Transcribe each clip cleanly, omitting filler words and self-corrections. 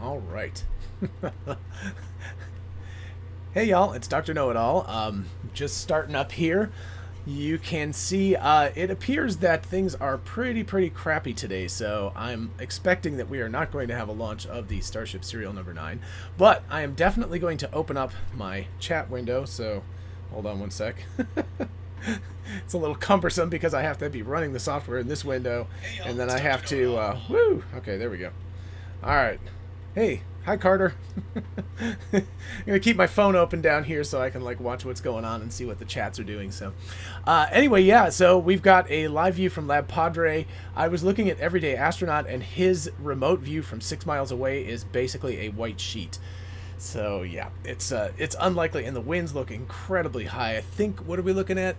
All right. Hey y'all, it's Dr. Know-It-All. Just starting up here. You can see it appears that things are pretty crappy today, so I'm expecting that we are not going to have a launch of the Starship serial number 9, but I am definitely going to open up my chat window, so hold on one sec. It's a little cumbersome because I have to be running the software in this window, and then I have to, okay, there we go. All right. Hey, hi Carter. I'm gonna keep my phone open down here so I can like watch what's going on and see what the chats are doing. So anyway, yeah, so we've got a live view from Lab Padre. I was looking at Everyday Astronaut, and his remote view from 6 miles away is basically a white sheet. So yeah, it's unlikely, and the winds look incredibly high. I think, what are we looking at?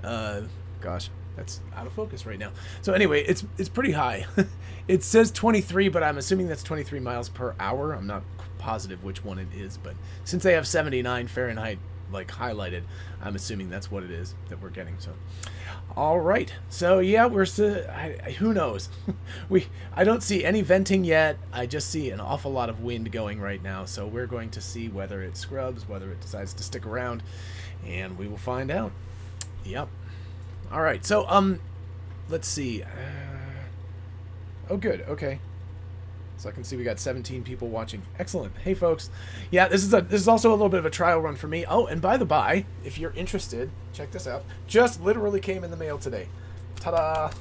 Gosh, that's out of focus right now. So anyway, it's pretty high. It says 23, but I'm assuming that's 23 miles per hour. I'm not positive which one it is, but since they have 79 Fahrenheit like highlighted, I'm assuming that's what it is that we're getting. So all right, so yeah, who knows. I don't see any venting yet. I just see an awful lot of wind going right now, so we're going to see whether it scrubs, whether it decides to stick around, and we will find out. Yep. All right, so let's see. Oh, good. Okay. So I can see we got 17 people watching. Excellent. Hey, folks. Yeah, this is also a little bit of a trial run for me. Oh, and by the by, if you're interested, check this out. Just literally came in the mail today. Ta-da!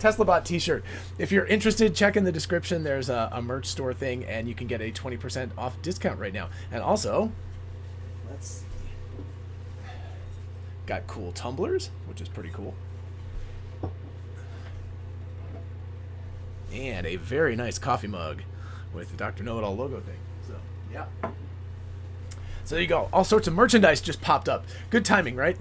TeslaBot t-shirt. If you're interested, check in the description. There's a merch store thing, and you can get a 20% off discount right now. And also, let's see. Got cool tumblers, which is pretty cool. And a very nice coffee mug with the Dr. Know-It-All logo thing. So, yeah. So there you go. All sorts of merchandise just popped up. Good timing, right?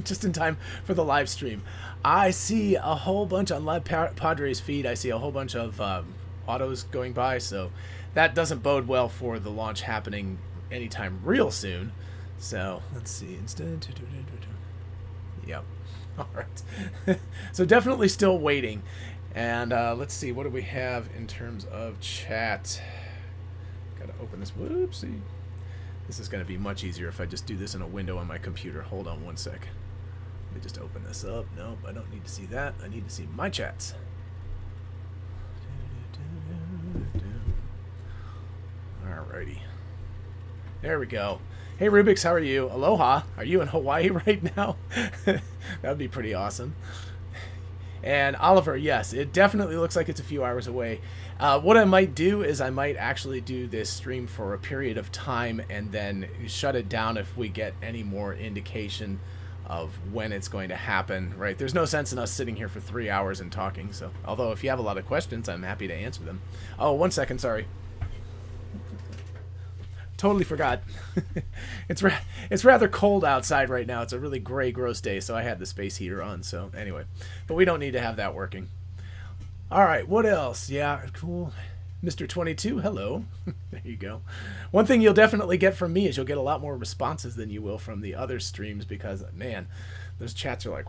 Just in time for the live stream. I see a whole bunch on Lab Padre's feed. I see a whole bunch of autos going by, so that doesn't bode well for the launch happening anytime real soon. So, let's see. Yep. All right. So definitely still waiting. And let's see, what do we have in terms of chat? Gotta open this. Whoopsie. This is going to be much easier if I just do this in a window on my computer. Hold on one sec. Let me just open this up. Nope, I don't need to see that. I need to see my chats. Alrighty. There we go. Hey Rubix, how are you? Aloha. Are you in Hawaii right now? That would be pretty awesome. And Oliver, yes, it definitely looks like it's a few hours away. What I might do is I might actually do this stream for a period of time and then shut it down if we get any more indication of when it's going to happen, right? There's no sense in us sitting here for 3 hours and talking. So, although if you have a lot of questions, I'm happy to answer them. Oh, 1 second, sorry. Totally forgot. It's rather cold outside right now. It's a really gray, gross day, so I had the space heater on. So anyway, but we don't need to have that working. All right, what else? Yeah, cool. Mr. 22, hello. There you go. One thing you'll definitely get from me is you'll get a lot more responses than you will from the other streams because, man, those chats are like,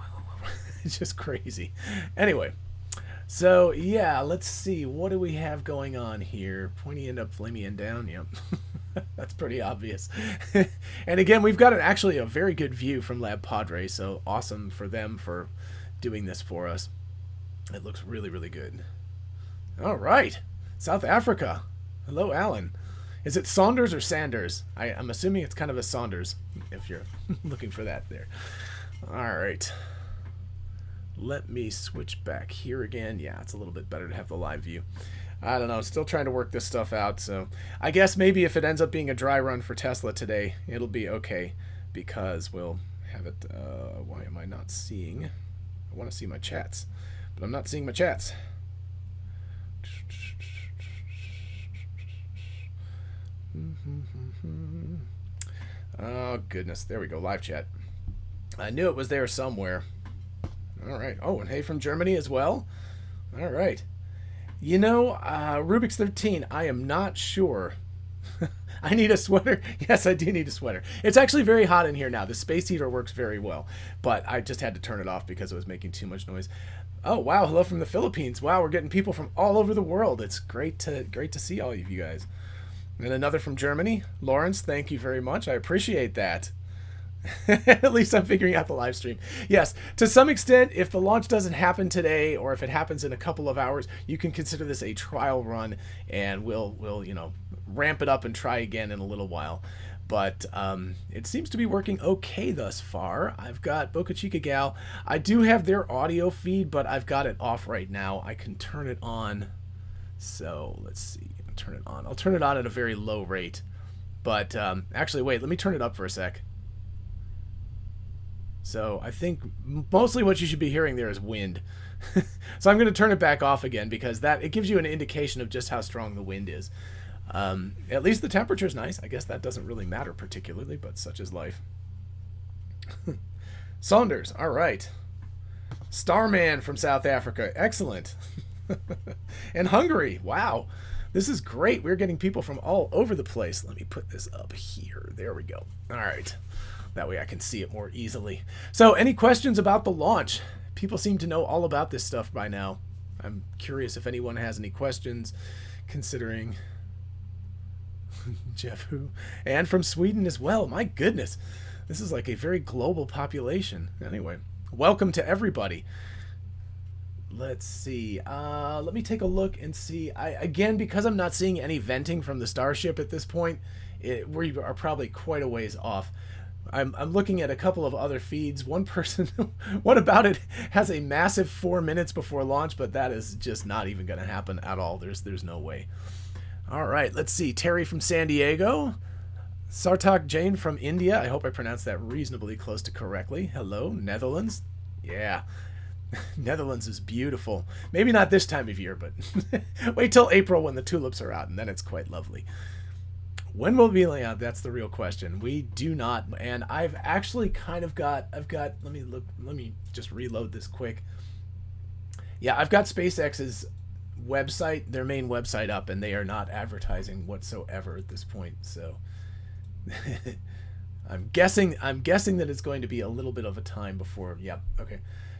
it's just crazy. Anyway, so yeah, let's see. What do we have going on here? Pointy end up, flamey end down. Yep. That's pretty obvious. And again, we've got actually a very good view from Lab Padre, so awesome for them for doing this for us. It looks really good. All right. South Africa. Hello, Alan. Is it Saunders or Sanders? I'm assuming it's kind of a Saunders, if you're looking for that there. All right. Let me switch back here again. Yeah, it's a little bit better to have the live view. I don't know, still trying to work this stuff out, so I guess maybe if it ends up being a dry run for Tesla today, it'll be okay, because we'll have it, why am I not seeing? I want to see my chats, but I'm not seeing my chats. Oh, goodness, there we go, live chat. I knew it was there somewhere. All right, oh, and hey from Germany as well? All right. You know, Rubik's 13, I am not sure. I need a sweater. Yes, I do need a sweater. It's actually very hot in here now. The space heater works very well, but I just had to turn it off because it was making too much noise. Oh wow, hello from the Philippines. Wow, we're getting people from all over the world. It's great to see all of you guys. And another from Germany. Lawrence, thank you very much. I appreciate that. At least I'm figuring out the live stream. Yes, to some extent, if the launch doesn't happen today or if it happens in a couple of hours, you can consider this a trial run, and we'll ramp it up and try again in a little while. But it seems to be working okay thus far. I've got Boca Chica Gal. I do have their audio feed, but I've got it off right now. I can turn it on. So let's see. Turn it on. I'll turn it on at a very low rate. But actually, wait, let me turn it up for a sec. So I think mostly what you should be hearing there is wind. So I'm going to turn it back off again because it gives you an indication of just how strong the wind is. At least the temperature is nice. I guess that doesn't really matter particularly, but such is life. Saunders, all right. Starman from South Africa, excellent. And Hungary, wow. This is great. We're getting people from all over the place. Let me put this up here. There we go. All right. That way I can see it more easily. So any questions about the launch? People seem to know all about this stuff by now. I'm curious if anyone has any questions, considering Jeff Who. And from Sweden as well. My goodness. This is like a very global population. Anyway, welcome to everybody. Let's see. Let me take a look and see. Again, because I'm not seeing any venting from the Starship at this point, we are probably quite a ways off. I'm looking at a couple of other feeds. One person, what about it, has a massive 4 minutes before launch, but that is just not even going to happen at all. There's no way. All right, let's see. Terry from San Diego. Sartak Jain from India. I hope I pronounced that reasonably close to correctly. Hello, Netherlands. Yeah. Netherlands is beautiful. Maybe not this time of year, but wait till April when the tulips are out, and then it's quite lovely. When will it be out? That's the real question. We do not, and I've actually kind of got, let me just reload this quick. Yeah, I've got SpaceX's website, their main website up, and they are not advertising whatsoever at this point, so I'm guessing that it's going to be a little bit of a time before, yeah, okay.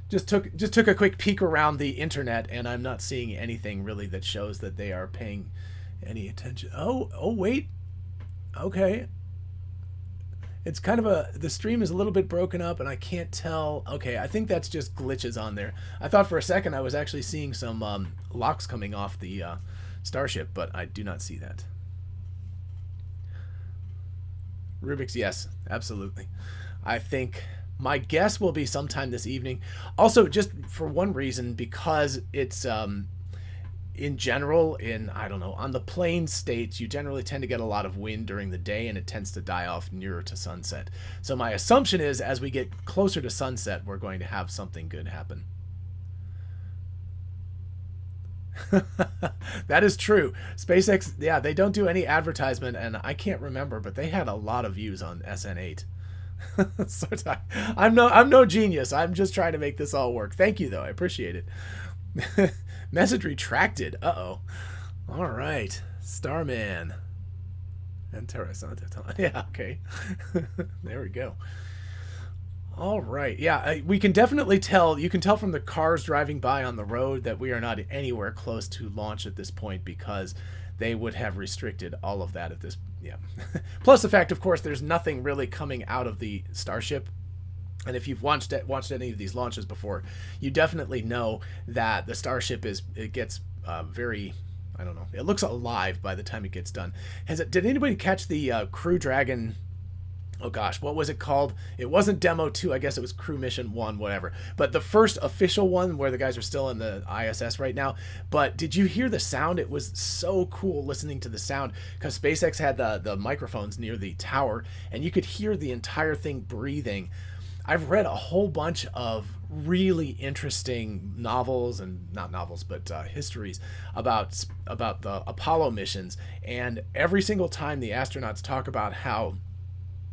Just took a quick peek around the internet, and I'm not seeing anything really that shows that they are paying any attention. Oh wait. Okay. It's kind of the stream is a little bit broken up and I can't tell. Okay, I think that's just glitches on there. I thought for a second I was actually seeing some locks coming off the Starship, but I do not see that. Rubik's, yes, absolutely. I think my guess will be sometime this evening. Also, just for one reason, because it's in general, I don't know, on the plain states, you generally tend to get a lot of wind during the day, and it tends to die off nearer to sunset. So my assumption is, as we get closer to sunset, we're going to have something good happen. That is true. SpaceX, yeah, they don't do any advertisement, and I can't remember, but they had a lot of views on SN9. So I'm no genius. I'm just trying to make this all work. Thank you, though. I appreciate it. Message retracted. Uh-oh. All right. Starman. Interessant. Yeah, okay. There we go. All right. Yeah, we can definitely tell. You can tell from the cars driving by on the road that we are not anywhere close to launch at this point, because they would have restricted all of that at this. Yeah. Plus the fact, of course, there's nothing really coming out of the Starship. And if you've watched any of these launches before, you definitely know that the Starship gets very, I don't know, it looks alive by the time it gets done. Did anybody catch the Crew Dragon? Oh gosh, what was it called? It wasn't Demo 2, I guess it was Crew Mission 1, whatever. But the first official one where the guys are still in the ISS right now. But did you hear the sound? It was so cool listening to the sound, because SpaceX had the microphones near the tower, and you could hear the entire thing breathing. I've read a whole bunch of really interesting novels, and not novels, but histories about the Apollo missions. And every single time the astronauts talk about how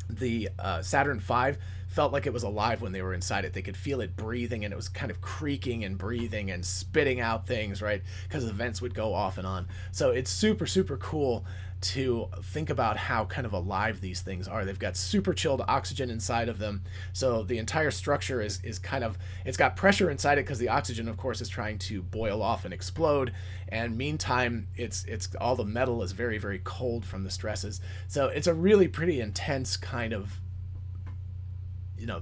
the Saturn V felt like it was alive when they were inside it. They could feel it breathing, and it was kind of creaking and breathing and spitting out things, right? Because the vents would go off and on. So it's super, super cool to think about how kind of alive these things are. They've got super chilled oxygen inside of them. So the entire structure is kind of, it's got pressure inside it because the oxygen, of course, is trying to boil off and explode. And meantime, it's all the metal is very, very cold from the stresses. So it's a really pretty intense kind of, you know,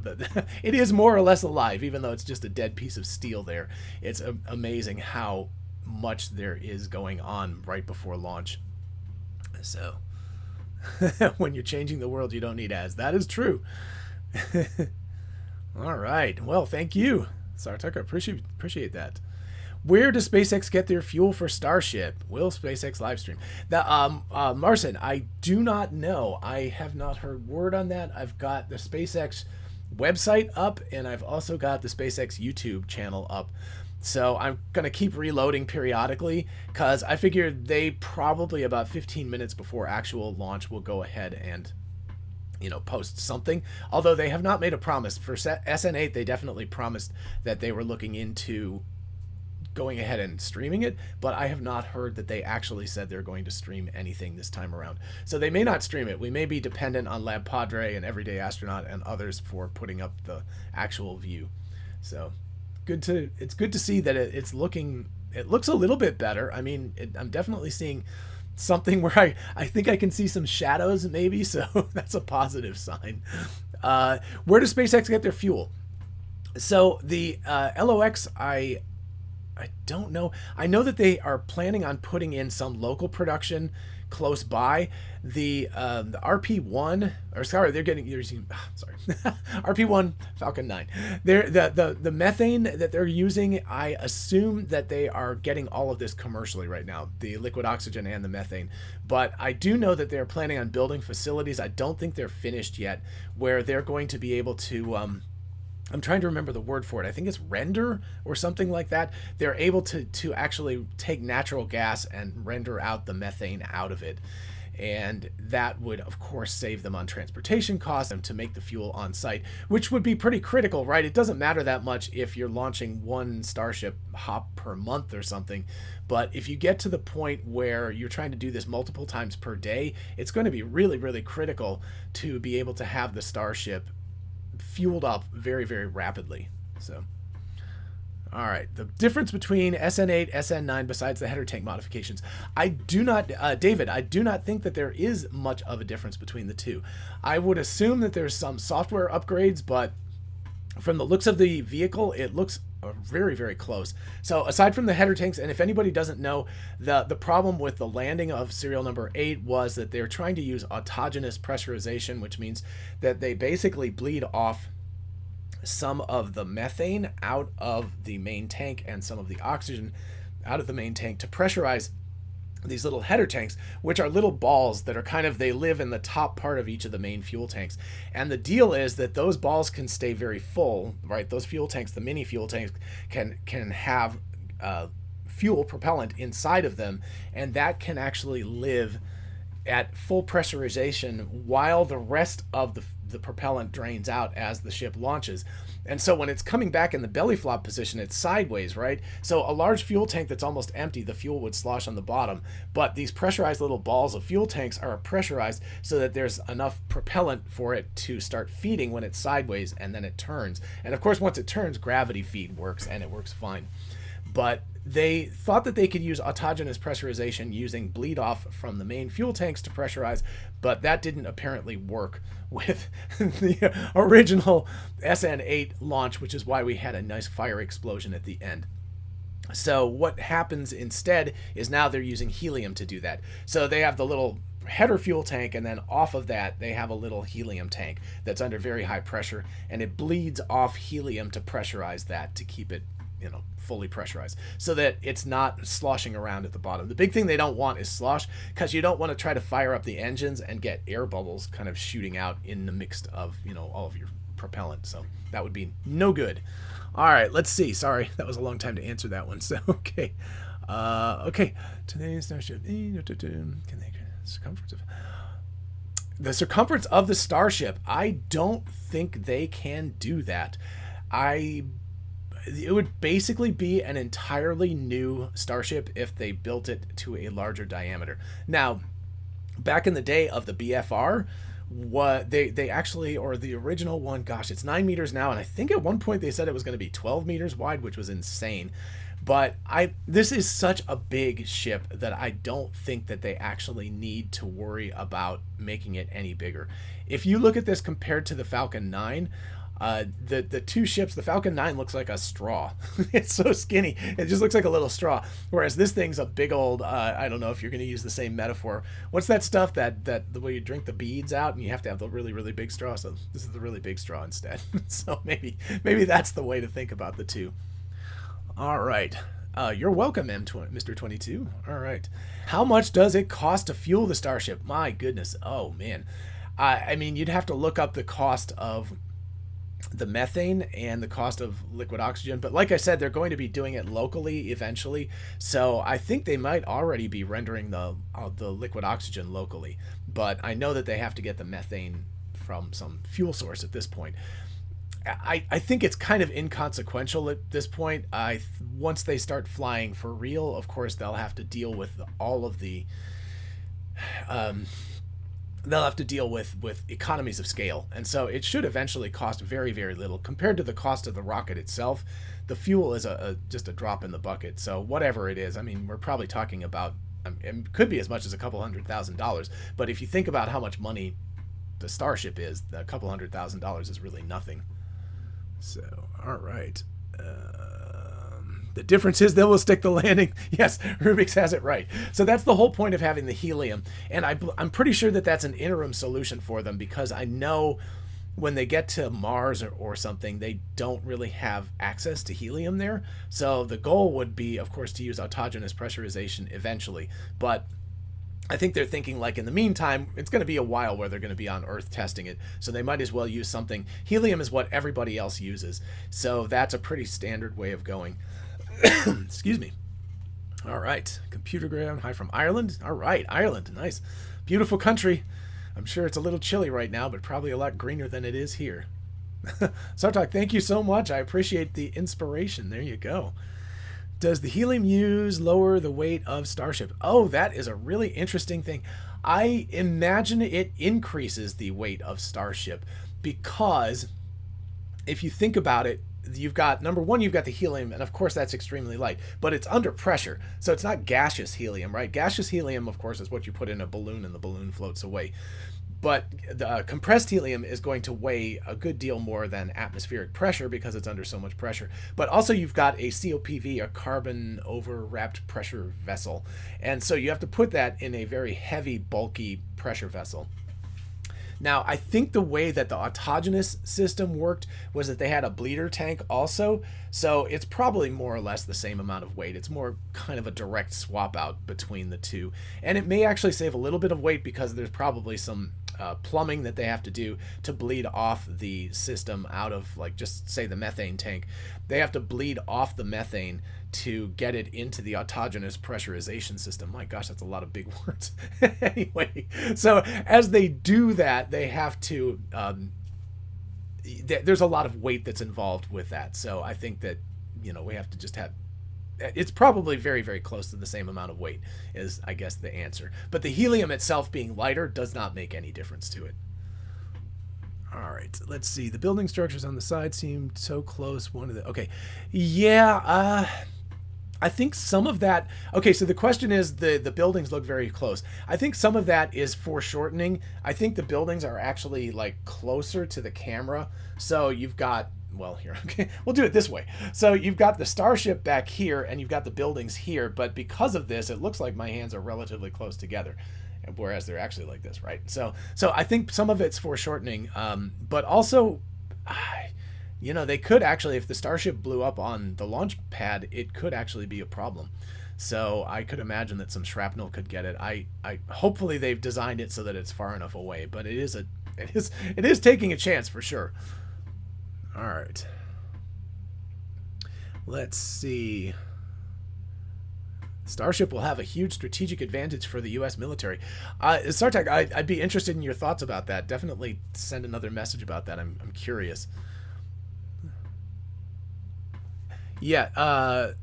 it is more or less alive, even though it's just a dead piece of steel there. It's amazing how much there is going on right before launch. So when you're changing the world, you don't need ads. That is true. All right. Well, thank you, Sartucker. Appreciate that. Where does SpaceX get their fuel for Starship? Will SpaceX live stream? Marcin, I do not know. I have not heard word on that. I've got the SpaceX website up, and I've also got the SpaceX YouTube channel up. So I'm going to keep reloading periodically because I figure they probably about 15 minutes before actual launch will go ahead and, you know, post something. Although they have not made a promise. For SN8, they definitely promised that they were looking into going ahead and streaming it, but I have not heard that they actually said they're going to stream anything this time around. So they may not stream it. We may be dependent on Lab Padre and Everyday Astronaut and others for putting up the actual view. So it's good to see that it looks a little bit better. I mean, I'm definitely seeing something where I think I can see some shadows maybe, so that's a positive sign. Where does SpaceX get their fuel? So the LOX, I don't know. I know that they are planning on putting in some local production close by. The RP1, or sorry, they're using RP1 Falcon 9. The methane that they're using, I assume that they are getting all of this commercially right now, the liquid oxygen and the methane. But I do know that they're planning on building facilities. I don't think they're finished yet, where they're going to be able to I'm trying to remember the word for it. I think it's render or something like that. They're able to actually take natural gas and render out the methane out of it. And that would, of course, save them on transportation costs and to make the fuel on site, which would be pretty critical, right? It doesn't matter that much if you're launching one Starship hop per month or something. But if you get to the point where you're trying to do this multiple times per day, it's going to be really, really critical to be able to have the Starship fueled up very, very rapidly. So, all right, the difference between SN8, SN9 besides the header tank modifications, I do not, David, I do not think that there is much of a difference between the two. I would assume that there's some software upgrades, but from the looks of the vehicle, it looks very, very close. So aside from the header tanks, and if anybody doesn't know, the problem with the landing of serial number 8 was that they're trying to use autogenous pressurization, which means that they basically bleed off some of the methane out of the main tank and some of the oxygen out of the main tank to pressurize these little header tanks, which are little balls that are kind of, they live in the top part of each of the main fuel tanks. And the deal is that those balls can stay very full, right? Those fuel tanks, the mini fuel tanks, can have fuel propellant inside of them, and that can actually live at full pressurization while the rest of the propellant drains out as the ship launches. And so when it's coming back in the belly flop position, it's sideways, right? So a large fuel tank that's almost empty, the fuel would slosh on the bottom. But these pressurized little balls of fuel tanks are pressurized so that there's enough propellant for it to start feeding when it's sideways, and then it turns. And of course, once it turns, gravity feed works, and it works fine. But they thought that they could use autogenous pressurization using bleed off from the main fuel tanks to pressurize, but that didn't apparently work with the original SN8 launch, which is why we had a nice fire explosion at the end. So what happens instead is now they're using helium to do that. So they have the little header fuel tank, and then off of that they have a little helium tank that's under very high pressure, and it bleeds off helium to pressurize that, to keep it, you know, fully pressurized, so that it's not sloshing around at the bottom. The big thing they don't want is slosh, because you don't want to try to fire up the engines and get air bubbles kind of shooting out in the mix of, you know, all of your propellant. So that would be no good. All right, let's see. Sorry, that was a long time to answer that one. So okay, okay. Today's Starship. Can they circumference of the circumference of the Starship, I don't think they can do that. It would basically be an entirely new Starship if they built it to a larger diameter. Now, back in the day of the BFR, what they actually, or the original one, gosh, it's 9 meters now, and I think at one point they said it was going to be 12 meters wide, which was insane. But this is such a big ship that I don't think that they actually need to worry about making it any bigger. If you look at this compared to the Falcon 9, the two ships, the Falcon 9 looks like a straw. It's so skinny. It just looks like a little straw. Whereas this thing's a big old, I don't know if you're going to use the same metaphor. What's that stuff that the way you drink the beads out and you have to have the really, really big straw? So this is the really big straw instead. So maybe that's the way to think about the two. All right. You're welcome, Mr. 22. All right. How much does it cost to fuel the Starship? My goodness. Oh, man. I mean, you'd have to look up the cost of the methane and the cost of liquid oxygen. But like I said, they're going to be doing it locally eventually. So I think they might already be rendering the liquid oxygen locally. But I know that they have to get the methane from some fuel source at this point. I think it's kind of inconsequential at this point. Once they start flying for real, of course, they'll have to deal with all of the they'll have to deal with economies of scale. And so it should eventually cost very, very little compared to the cost of the rocket itself. The fuel is just a drop in the bucket. So whatever it is, I mean, we're probably talking about, it could be as much as a couple $100,000. But if you think about how much money the Starship is, a couple $100,000 is really nothing. So, all right. The difference is they will stick the landing. Yes, Rubix has it right. So that's the whole point of having the helium. And I'm pretty sure that that's an interim solution for them, because I know when they get to Mars or something, they don't really have access to helium there. So the goal would be, of course, to use autogenous pressurization eventually. But I think they're thinking, like, in the meantime, it's going to be a while where they're going to be on Earth testing it. So they might as well use something. Helium is what everybody else uses. So that's a pretty standard way of going. Excuse me. All right. Computergram. Hi from Ireland. All right. Ireland. Nice. Beautiful country. I'm sure it's a little chilly right now, but probably a lot greener than it is here. Sartok, thank you so much. I appreciate the inspiration. There you go. Does the helium use lower the weight of Starship? Oh, that is a really interesting thing. I imagine it increases the weight of Starship, because if you think about it, you've got, number one, you've got the helium, and of course that's extremely light, but it's under pressure. So it's not gaseous helium, right? Gaseous helium, of course, is what you put in a balloon and the balloon floats away. But the compressed helium is going to weigh a good deal more than atmospheric pressure because it's under so much pressure. But also you've got a COPV, a carbon overwrapped pressure vessel. And so you have to put that in a very heavy, bulky pressure vessel. Now, I think the way that the autogenous system worked was that they had a bleeder tank also. So it's probably more or less the same amount of weight. It's more kind of a direct swap out between the two. And it may actually save a little bit of weight because there's probably some plumbing that they have to do to bleed off the system out of, like, just say the methane tank. They have to bleed off the methane to get it into the autogenous pressurization system. My gosh, that's a lot of big words. Anyway, so as they do that, they have to, there's a lot of weight that's involved with that. So I think that, you know, we have to just have, it's probably very, very close to the same amount of weight is, I guess, the answer. But the helium itself being lighter does not make any difference to it. All right, let's see. The building structures on the side seem so close. Okay. Yeah, I think some of that, okay, so the question is the buildings look very close. I think some of that is foreshortening. I think the buildings are actually, like, closer to the camera. So you've got, well, here, okay, we'll do it this way. So you've got the Starship back here and you've got the buildings here, but because of this, it looks like my hands are relatively close together, whereas they're actually like this, right? So I think some of it's foreshortening, but also, you know, they could actually, if the Starship blew up on the launch pad, it could actually be a problem. So I could imagine that some shrapnel could get it. I hopefully they've designed it so that it's far enough away, but it is taking a chance for sure. All right. Let's see. Starship will have a huge strategic advantage for the U.S. military. Sartek, I'd be interested in your thoughts about that. Definitely send another message about that. I'm curious. Yeah,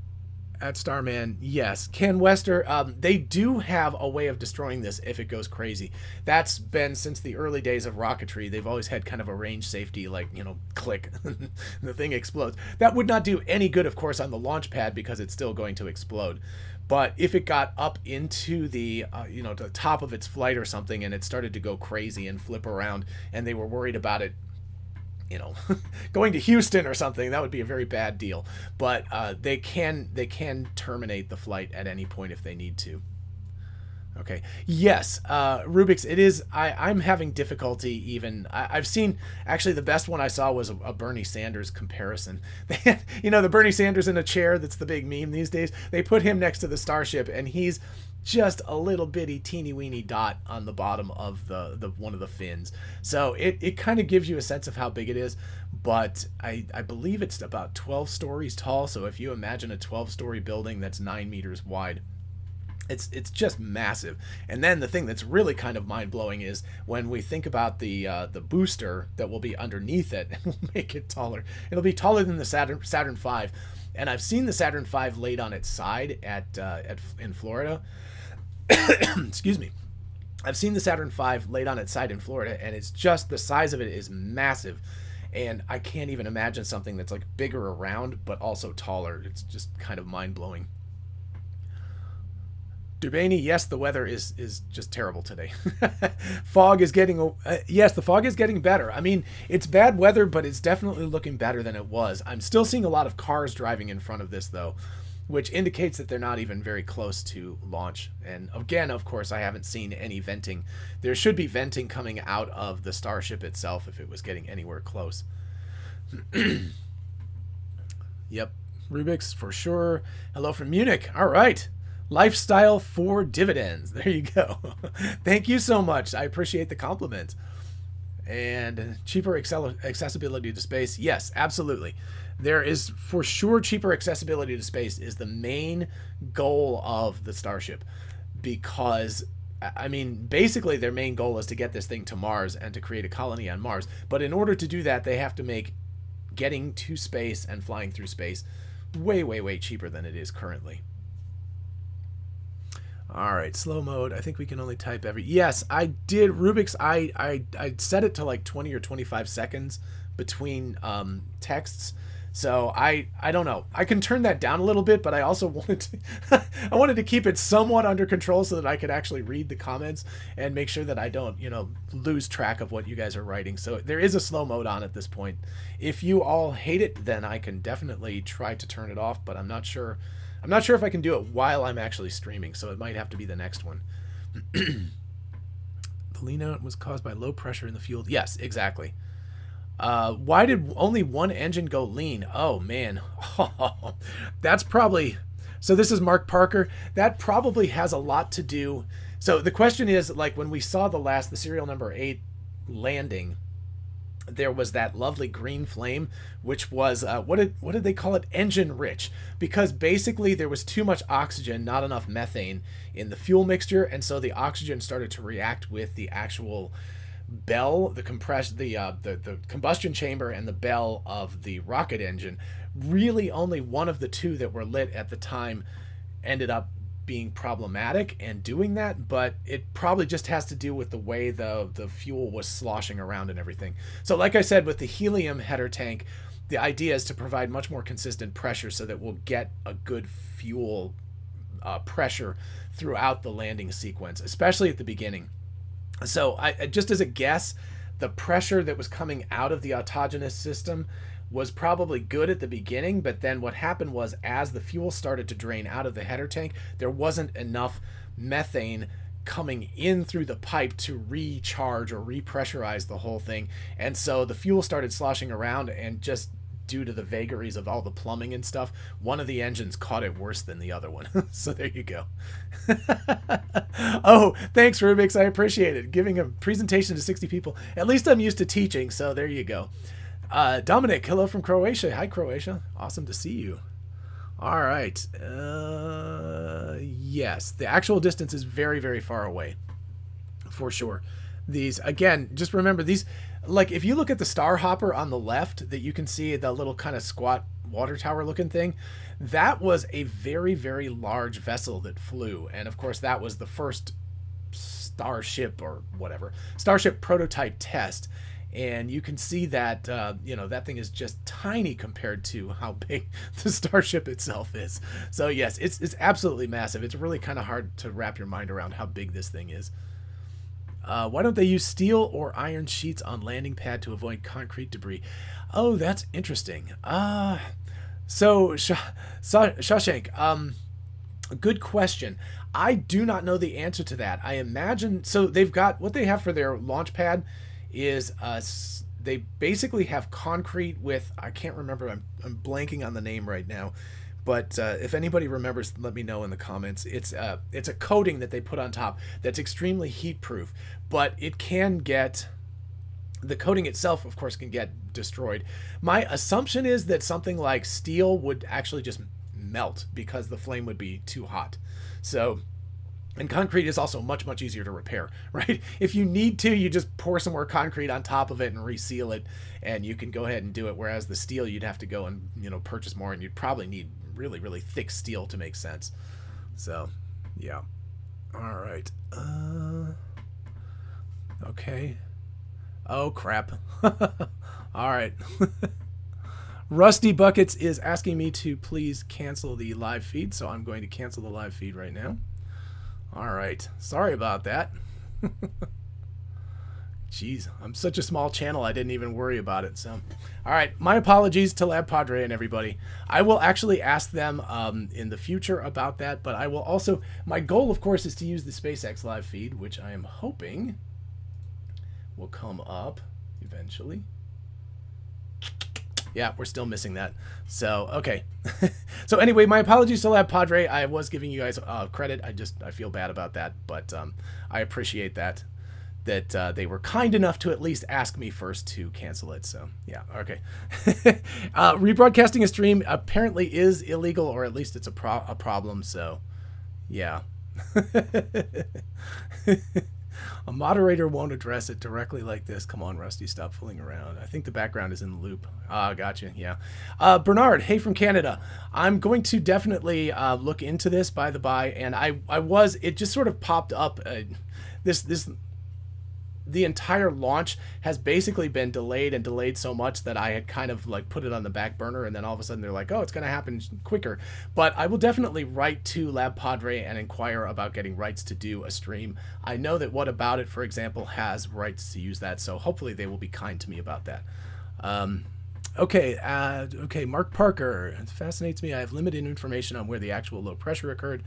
at Starman, yes. Ken Wester, they do have a way of destroying this if it goes crazy. That's been since the early days of rocketry. They've always had kind of a range safety, like, click, the thing explodes. That would not do any good, of course, on the launch pad because it's still going to explode. But if it got up into the, the top of its flight or something and it started to go crazy and flip around and they were worried about it, going to Houston or something, that would be a very bad deal. But they can terminate the flight at any point if they need to. Okay. Yes, Rubik's, it is. I'm having difficulty even. I've seen, actually, the best one I saw was a Bernie Sanders comparison. They had, the Bernie Sanders in a chair that's the big meme these days. They put him next to the Starship, and he's just a little bitty teeny weeny dot on the bottom of the one of the fins. So it kind of gives you a sense of how big it is, but I believe it's about 12 stories tall. So if you imagine a 12-story building that's 9 meters wide, it's just massive. And then the thing that's really kind of mind-blowing is when we think about the booster that will be underneath it, and we'll make it taller. It'll be taller than the Saturn V. And I've seen the Saturn V laid on its side in Florida. Excuse me. I've seen the Saturn V laid on its side in Florida, and it's just, the size of it is massive. And I can't even imagine something that's like bigger around, but also taller. It's just kind of mind-blowing. Durbani, yes, the weather is just terrible today. Fog is getting, yes, the fog is getting better. I mean, it's bad weather, but it's definitely looking better than it was. I'm still seeing a lot of cars driving in front of this, though, which indicates that they're not even very close to launch. And again, of course, I haven't seen any venting. There should be venting coming out of the Starship itself if it was getting anywhere close. Yep, Rubik's for sure. Hello from Munich. All right. Lifestyle for dividends. There you go. Thank you so much. I appreciate the compliment. And cheaper accessibility to space. Yes, absolutely. There is for sure cheaper accessibility to space is the main goal of the Starship, because I mean, basically their main goal is to get this thing to Mars and to create a colony on Mars. But in order to do that, they have to make getting to space and flying through space way, way, way cheaper than it is currently. All right, slow mode. I think we can only type every... Yes, I did. Rubik's, I set it to like 20 or 25 seconds between texts. So I don't know. I can turn that down a little bit, but I also wanted to I wanted to keep it somewhat under control so that I could actually read the comments and make sure that I don't, lose track of what you guys are writing. So there is a slow mode on at this point. If you all hate it, then I can definitely try to turn it off, but I'm not sure. I'm not sure if I can do it while I'm actually streaming, so it might have to be the next one. The lean out was caused by low pressure in the fuel. Yes, exactly. Why did only one engine go lean? Oh, man. That's probably... So this is Mark Parker. That probably has a lot to do... So the question is, like, when we saw the serial number 8 landing, there was that lovely green flame, which was, what did they call it? Engine rich. Because basically there was too much oxygen, not enough methane in the fuel mixture, and so the oxygen started to react with the actual bell, the combustion chamber and the bell of the rocket engine. Really only one of the two that were lit at the time ended up being problematic and doing that, but it probably just has to do with the way the fuel was sloshing around and everything. So like I said, with the helium header tank, the idea is to provide much more consistent pressure so that we'll get a good fuel pressure throughout the landing sequence, especially at the beginning. So I just as a guess, the pressure that was coming out of the autogenous system was probably good at the beginning, but then what happened was as the fuel started to drain out of the header tank, there wasn't enough methane coming in through the pipe to recharge or repressurize the whole thing. And so the fuel started sloshing around, and just due to the vagaries of all the plumbing and stuff, one of the engines caught it worse than the other one. So there you go. Oh, thanks, Rubik's. I appreciate it. Giving a presentation to 60 people. At least I'm used to teaching, so there you go. Dominic, hello from Croatia. Hi, Croatia. Awesome to see you. All right. yes, the actual distance is very, very far away, for sure. These, again, just remember these, like if you look at the Star Hopper on the left, that you can see the little kind of squat water tower looking thing, that was a very, very large vessel that flew. And of course, that was the first Starship or whatever, Starship prototype test. And you can see that, you know, that thing is just tiny compared to how big the Starship itself is. So yes, it's absolutely massive. It's really kind of hard to wrap your mind around how big this thing is. Why don't they use steel or iron sheets on landing pad to avoid concrete debris? Oh, that's interesting. So Shawshank, good question. I do not know the answer to that. I imagine, so they've got, what they have for their launch pad is they basically have concrete with, I can't remember, I'm blanking on the name right now, but if anybody remembers, let me know in the comments. It's a coating that they put on top that's extremely heat proof, but it can get, the coating itself of course can get destroyed. My assumption is that something like steel would actually just melt because the flame would be too hot. So, and concrete is also much, much easier to repair, right? If you need to, you just pour some more concrete on top of it and reseal it, and you can go ahead and do it. Whereas the steel, you'd have to go and, you know, purchase more, and you'd probably need really, really thick steel to make sense. So, yeah. All right. Okay. Oh, crap. All right. Rusty Buckets is asking me to please cancel the live feed, so I'm going to cancel the live feed right now. All right. Sorry about that. Jeez, I'm such a small channel, I didn't even worry about it. So, all right. My apologies to Lab Padre and everybody. I will actually ask them in the future about that, but I will also, my goal, of course, is to use the SpaceX live feed, which I am hoping will come up eventually. Yeah, we're still missing that. So, okay. So anyway, my apologies to Lab Padre. I was giving you guys credit. I feel bad about that, but I appreciate that they were kind enough to at least ask me first to cancel it. So, yeah, okay. Rebroadcasting a stream apparently is illegal, or at least it's a problem, so yeah. A moderator won't address it directly like this. Come on, Rusty, stop fooling around. I think the background is in the loop. Gotcha, yeah. Bernard, hey from Canada. I'm going to definitely look into this, by the by, and it just sort of popped up. The entire launch has basically been delayed so much that I had kind of like put it on the back burner, and then all of a sudden they're like, oh, it's going to happen quicker. But I will definitely write to Lab Padre and inquire about getting rights to do a stream. I know that What About It, for example, has rights to use that, so hopefully they will be kind to me about that. Okay, Mark Parker. It fascinates me. I have limited information on where the actual low pressure occurred.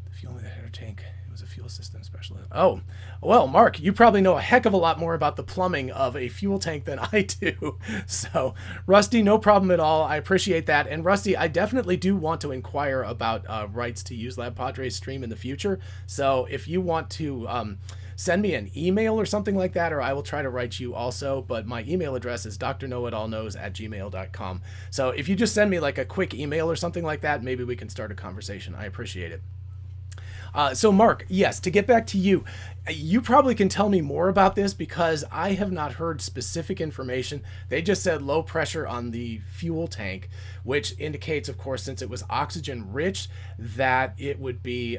The fuel in the header tank. A fuel system specialist. Oh, well, Mark, you probably know a heck of a lot more about the plumbing of a fuel tank than I do. So, Rusty, no problem at all. I appreciate that. And Rusty, I definitely do want to inquire about rights to use Lab Padre's stream in the future. So, if you want to send me an email or something like that, or I will try to write you also. But my email address is DrKnowItAllKnows@gmail.com. So, if you just send me like a quick email or something like that, maybe we can start a conversation. I appreciate it. So Mark, yes, to get back to you, you probably can tell me more about this because I have not heard specific information. They just said low pressure on the fuel tank, which indicates, of course, since it was oxygen rich, that it would be,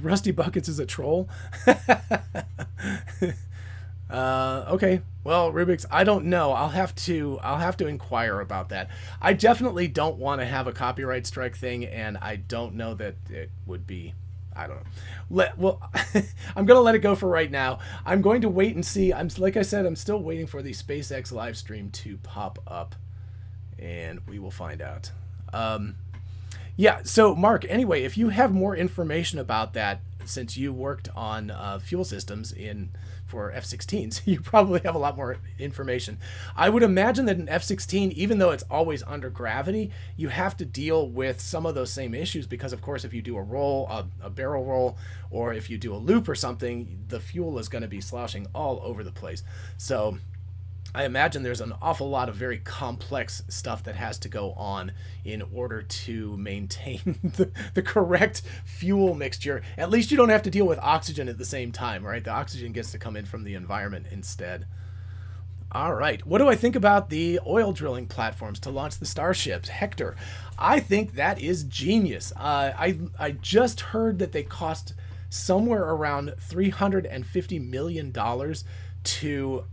Rusty Buckets is a troll. Okay. Well, Rubik's, I don't know. I'll have to inquire about that. I definitely don't want to have a copyright strike thing, and I don't know that it would be, I don't know. Well, I'm going to let it go for right now. I'm going to wait and see. Like I said, I'm still waiting for the SpaceX live stream to pop up, and we will find out. Yeah, so Mark, anyway, if you have more information about that, since you worked on fuel systems for F-16s, you probably have a lot more information. I would imagine that an F-16, even though it's always under gravity, you have to deal with some of those same issues because, of course, if you do a roll, a barrel roll, or if you do a loop or something, the fuel is going to be sloshing all over the place. So I imagine there's an awful lot of very complex stuff that has to go on in order to maintain the correct fuel mixture. At least you don't have to deal with oxygen at the same time, right? The oxygen gets to come in from the environment instead. All right. What do I think about the oil drilling platforms to launch the Starships? Hector, I think that is genius. I just heard that they cost somewhere around $350 million to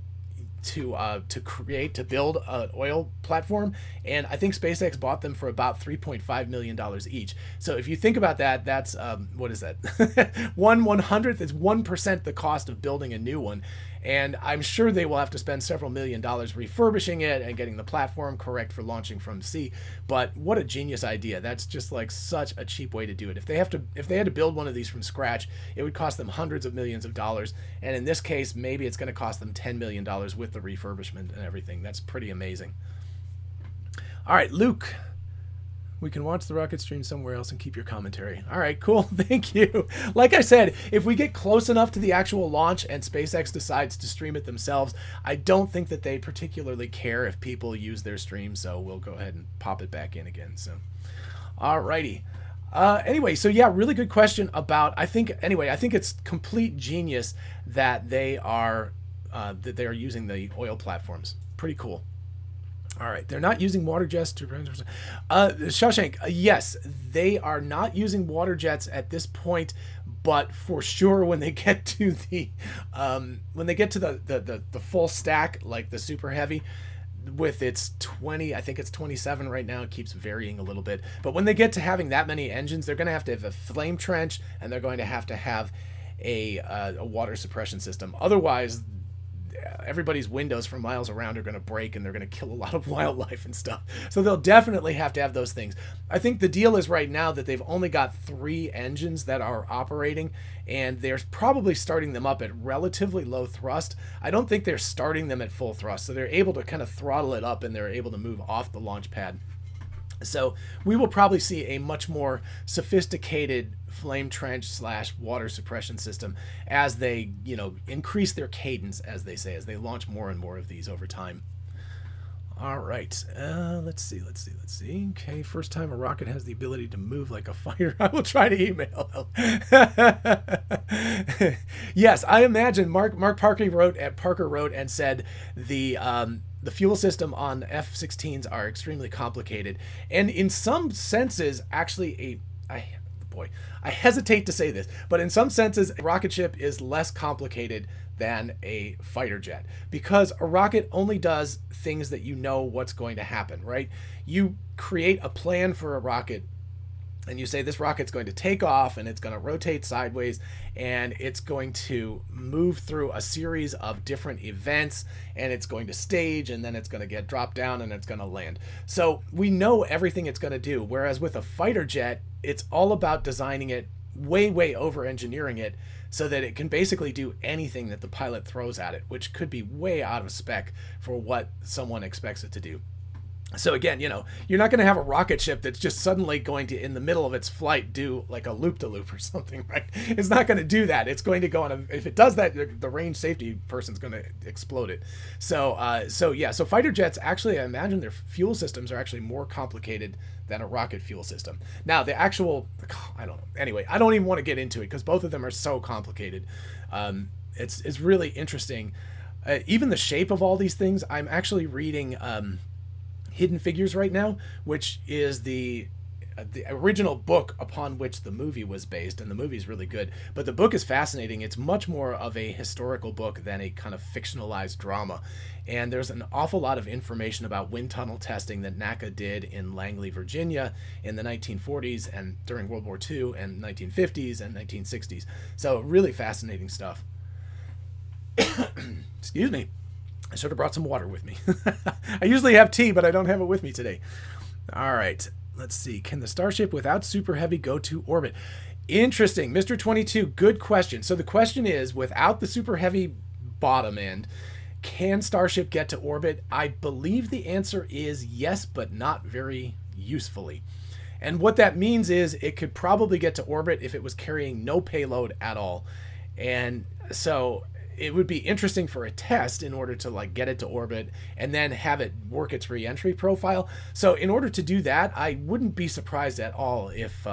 build an oil platform, and I think SpaceX bought them for about $3.5 million each. So if you think about that, that's what is that? 1/100th is 1% the cost of building a new one, and I'm sure they will have to spend several million dollars refurbishing it and getting the platform correct for launching from sea. But what a genius idea. That's just like such a cheap way to do it. If they had to build one of these from scratch, it would cost them hundreds of millions of dollars, and in this case maybe it's going to cost them $10 million with the refurbishment and everything. That's pretty amazing. All right, Luke, we can watch the rocket stream somewhere else and keep your commentary. All right, cool. Thank you. Like I said, if we get close enough to the actual launch and SpaceX decides to stream it themselves, I don't think that they particularly care if people use their stream, so we'll go ahead and pop it back in again. So, all righty. Anyway, so yeah, really good question about, I think it's complete genius that they are using the oil platforms. Pretty cool. All right, they're not using water jets to Shawshank. Yes, they are not using water jets at this point, but for sure when they get to the full stack, like the Super Heavy, with its 20, I think it's 27 right now. It keeps varying a little bit, but when they get to having that many engines, they're going to have a flame trench, and they're going to have a water suppression system. Otherwise, everybody's windows for miles around are going to break, and they're going to kill a lot of wildlife and stuff. So they'll definitely have to have those things. I think the deal is right now that they've only got 3 engines that are operating, and they're probably starting them up at relatively low thrust. I don't think they're starting them at full thrust, so they're able to kind of throttle it up, and they're able to move off the launch pad. So we will probably see a much more sophisticated flame trench / water suppression system as they, increase their cadence, as they say, as they launch more and more of these over time. All right, let's see. Okay, first time a rocket has the ability to move like a fighter. I will try to email. Yes, I imagine Mark Parker wrote and said the fuel system on F-16s are extremely complicated, and in some senses, actually, I hesitate to say this, but in some senses, a rocket ship is less complicated than a fighter jet, because a rocket only does things that you know what's going to happen, right? You create a plan for a rocket, and you say this rocket's going to take off, and it's going to rotate sideways, and it's going to move through a series of different events, and it's going to stage, and then it's going to get dropped down, and it's going to land. So we know everything it's going to do, whereas with a fighter jet, it's all about designing it, way over engineering it, so that it can basically do anything that the pilot throws at it, which could be way out of spec for what someone expects it to do. So again, you're not going to have a rocket ship that's just suddenly going to, in the middle of its flight, do like a loop-de-loop or something, right? It's not going to do that. It's going to go on if it does that, the range safety person's going to explode it. So fighter jets, actually, I imagine their fuel systems are actually more complicated than a rocket fuel system. Now, the actual, I don't know. Anyway, I don't even want to get into it because both of them are so complicated. It's really interesting. Even the shape of all these things, I'm actually reading Hidden Figures right now, which is the original book upon which the movie was based, and the movie's really good, but the book is fascinating. It's much more of a historical book than a kind of fictionalized drama, and there's an awful lot of information about wind tunnel testing that NACA did in Langley, Virginia in the 1940s and during World War II and 1950s and 1960s. So really fascinating stuff. Excuse me. I should have brought some water with me. I usually have tea, but I don't have it with me today. All right, let's see. Can the Starship without Super Heavy go to orbit? Interesting. Mr. 22, good question. So the question is, without the Super Heavy bottom end, can Starship get to orbit? I believe the answer is yes, but not very usefully. And what that means is it could probably get to orbit if it was carrying no payload at all. And so it would be interesting for a test in order to like get it to orbit and then have it work its reentry profile. So in order to do that, I wouldn't be surprised at all if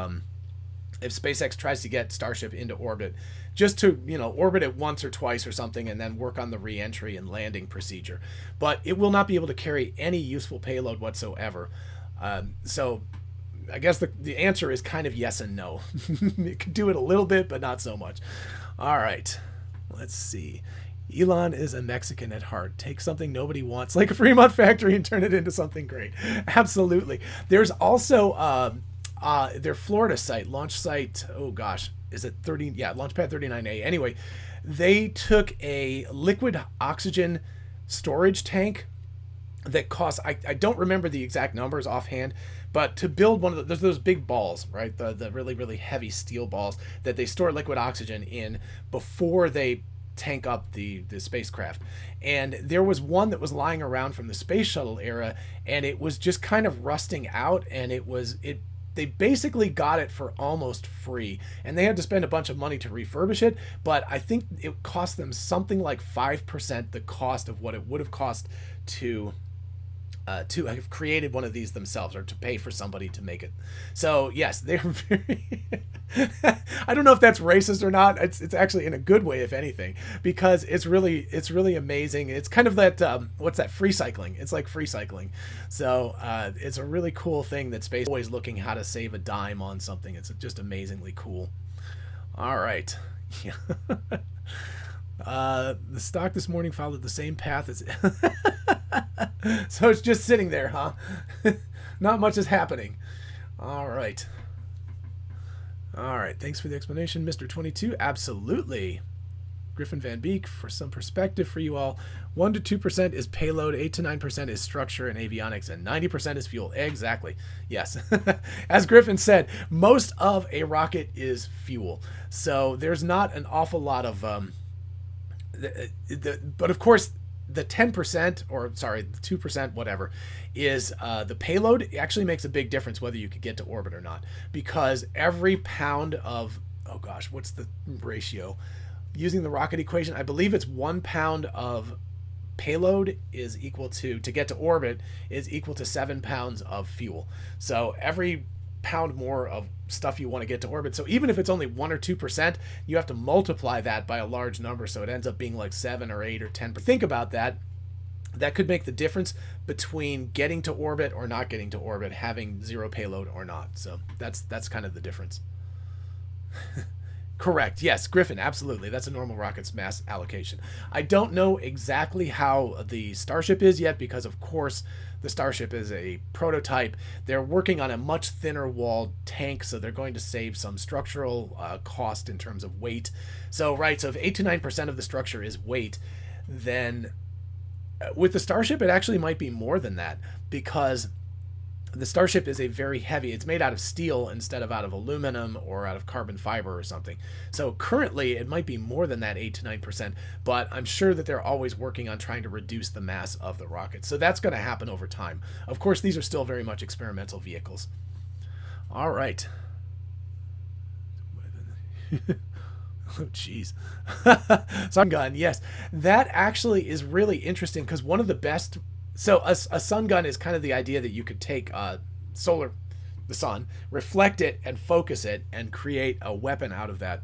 SpaceX tries to get Starship into orbit, just to, you know, orbit it once or twice or something and then work on the reentry and landing procedure. But it will not be able to carry any useful payload whatsoever. So I guess the answer is kind of yes and no. It could do it a little bit, but not so much. All right, let's see. Elon is a Mexican at heart. Take something nobody wants, like a Fremont factory, and turn it into something great. Absolutely. There's also their Florida site, launch site, oh gosh, is it 30? Yeah, Launchpad 39A. Anyway, they took a liquid oxygen storage tank that costs, I don't remember the exact numbers offhand, but to build one of there's those big balls, right? The really, really heavy steel balls that they store liquid oxygen in before they tank up the spacecraft. And there was one that was lying around from the space shuttle era, and it was just kind of rusting out, and they basically got it for almost free, and they had to spend a bunch of money to refurbish it, but I think it cost them something like 5% the cost of what it would have cost to have created one of these themselves, or to pay for somebody to make it. So yes, they're very I don't know if that's racist or not. It's actually in a good way, if anything, because it's really amazing. It's kind of that what's that, free cycling. It's like free cycling. So it's a really cool thing that space is always looking how to save a dime on something. It's just amazingly cool. All right. Yeah. The stock this morning followed the same path as so it's just sitting there, huh? Not much is happening. All right. Thanks for the explanation, Mr. 22. Absolutely. Griffin Van Beek, for some perspective for you all, 1 to 2% is payload, 8 to 9% is structure and avionics, and 90% is fuel. Exactly. Yes. As Griffin said, most of a rocket is fuel. So there's not an awful lot of but of course the 10%, or sorry, the 2%, whatever, is the payload. It actually makes a big difference whether you could get to orbit or not, because every pound of, oh gosh, what's the ratio? Using the rocket equation, I believe it's 1 pound of payload is equal to get to orbit is equal to 7 pounds of fuel. So every pound more of stuff you want to get to orbit. So even if it's only 1 or 2%, you have to multiply that by a large number. So it ends up being like 7 or 8 or 10. But think about that. That could make the difference between getting to orbit or not getting to orbit, having zero payload or not. So that's kind of the difference. Correct. Yes, Griffin, absolutely. That's a normal rocket's mass allocation. I don't know exactly how the Starship is yet, because of course the Starship is a prototype. They're working on a much thinner walled tank, so they're going to save some structural cost in terms of weight. So, right, so if 8 to 9% of the structure is weight, then with the Starship it actually might be more than that, because the Starship is a very heavy, it's made out of steel instead of out of aluminum or out of carbon fiber or something. So currently it might be more than that 8 to 9%, but I'm sure that they're always working on trying to reduce the mass of the rocket. So that's going to happen over time. Of course, these are still very much experimental vehicles. All right. Oh, jeez. Sun gun, yes. That actually is really interesting, because one of the best... So a sun gun is kind of the idea that you could take the sun, reflect it and focus it and create a weapon out of that.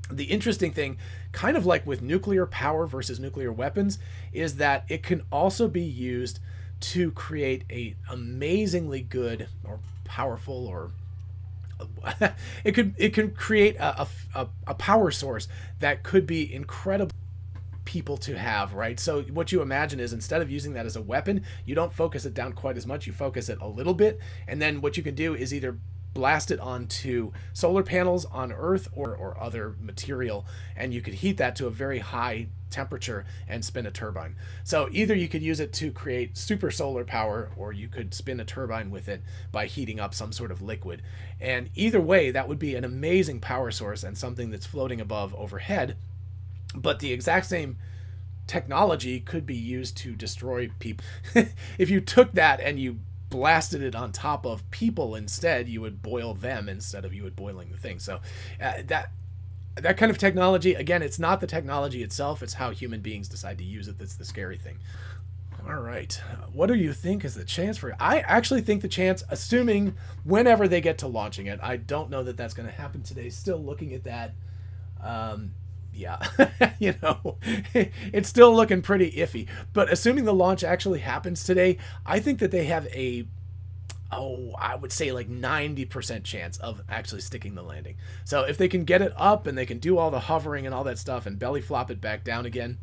The interesting thing, kind of like with nuclear power versus nuclear weapons, is that it can also be used to create a amazingly good or powerful, or it can create a power source that could be incredible people to have, right? So what you imagine is, instead of using that as a weapon, you don't focus it down quite as much, you focus it a little bit, and then what you can do is either blast it onto solar panels on Earth or other material, and you could heat that to a very high temperature and spin a turbine. So either you could use it to create super solar power, or you could spin a turbine with it by heating up some sort of liquid. And either way, that would be an amazing power source and something that's floating above overhead. But the exact same technology could be used to destroy people. If you took that and you blasted it on top of people instead, you would boil them instead of you would boiling the thing. So that that kind of technology, again, it's not the technology itself, it's how human beings decide to use it that's the scary thing. All right. What do you think is the chance for it? I actually think the chance, assuming whenever they get to launching it, I don't know that that's going to happen today. Still looking at that. Yeah, it's still looking pretty iffy. But assuming the launch actually happens today, I think that they have I would say like 90% chance of actually sticking the landing. So if they can get it up and they can do all the hovering and all that stuff and belly flop it back down again,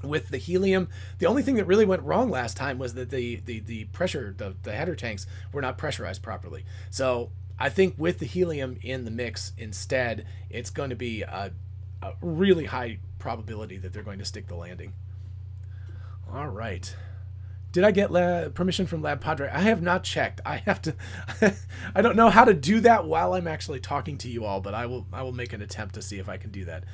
with the helium, the only thing that really went wrong last time was that the pressure, the header tanks were not pressurized properly. So I think with the helium in the mix instead, it's going to be a really high probability that they're going to stick the landing. All right. Did I get permission from Lab Padre? I have not checked. I have to. I don't know how to do that while I'm actually talking to you all, but I will make an attempt to see if I can do that.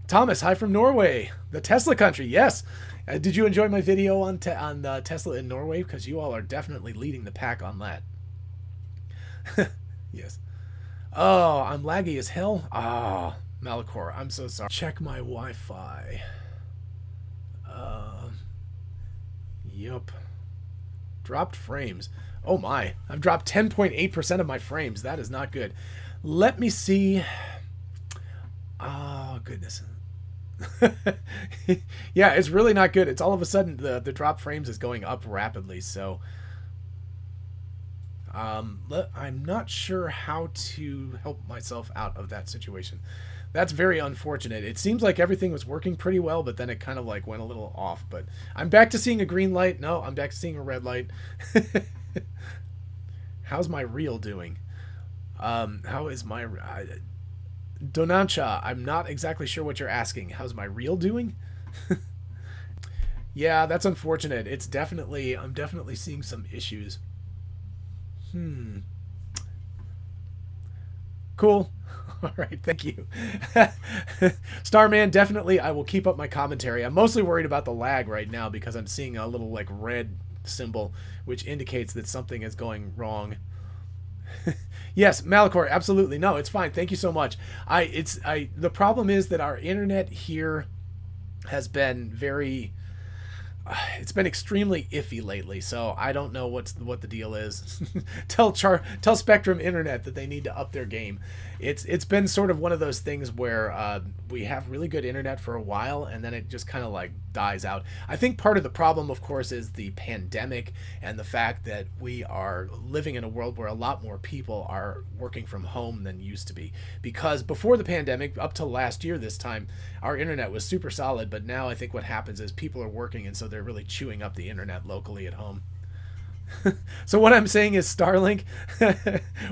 Thomas, hi from Norway, the Tesla country. Yes. Did you enjoy my video on Tesla in Norway? Because you all are definitely leading the pack on that. Yes. Oh, I'm laggy as hell. Ah, Malachor, I'm so sorry. Check my Wi-Fi. Yup. Dropped frames. Oh my, I've dropped 10.8% of my frames. That is not good. Let me see. Oh, goodness. Yeah, it's really not good. It's all of a sudden the drop frames is going up rapidly. So I'm not sure how to help myself out of that situation. That's very unfortunate. It seems like everything was working pretty well, but then it kind of like went a little off. But I'm back to seeing a green light. No, I'm back to seeing a red light. How's my reel doing? How is my... Donancha, I'm not exactly sure what you're asking. How's my reel doing? Yeah, that's unfortunate. I'm definitely seeing some issues. Cool. All right, thank you. Starman, definitely I will keep up my commentary. I'm mostly worried about the lag right now because I'm seeing a little like red symbol which indicates that something is going wrong. Yes, Malachor, absolutely. No, it's fine. Thank you so much. The problem is that our internet here has been it's been extremely iffy lately, so I don't know what the deal is. Tell Spectrum Internet that they need to up their game. It's been sort of one of those things where we have really good internet for a while and then it just kind of like dies out. I think part of the problem, of course, is the pandemic and the fact that we are living in a world where a lot more people are working from home than used to be. Because before the pandemic, up till last year this time, our internet was super solid, but now I think what happens is people are working and so they're really chewing up the internet locally at home. So what I'm saying is Starlink.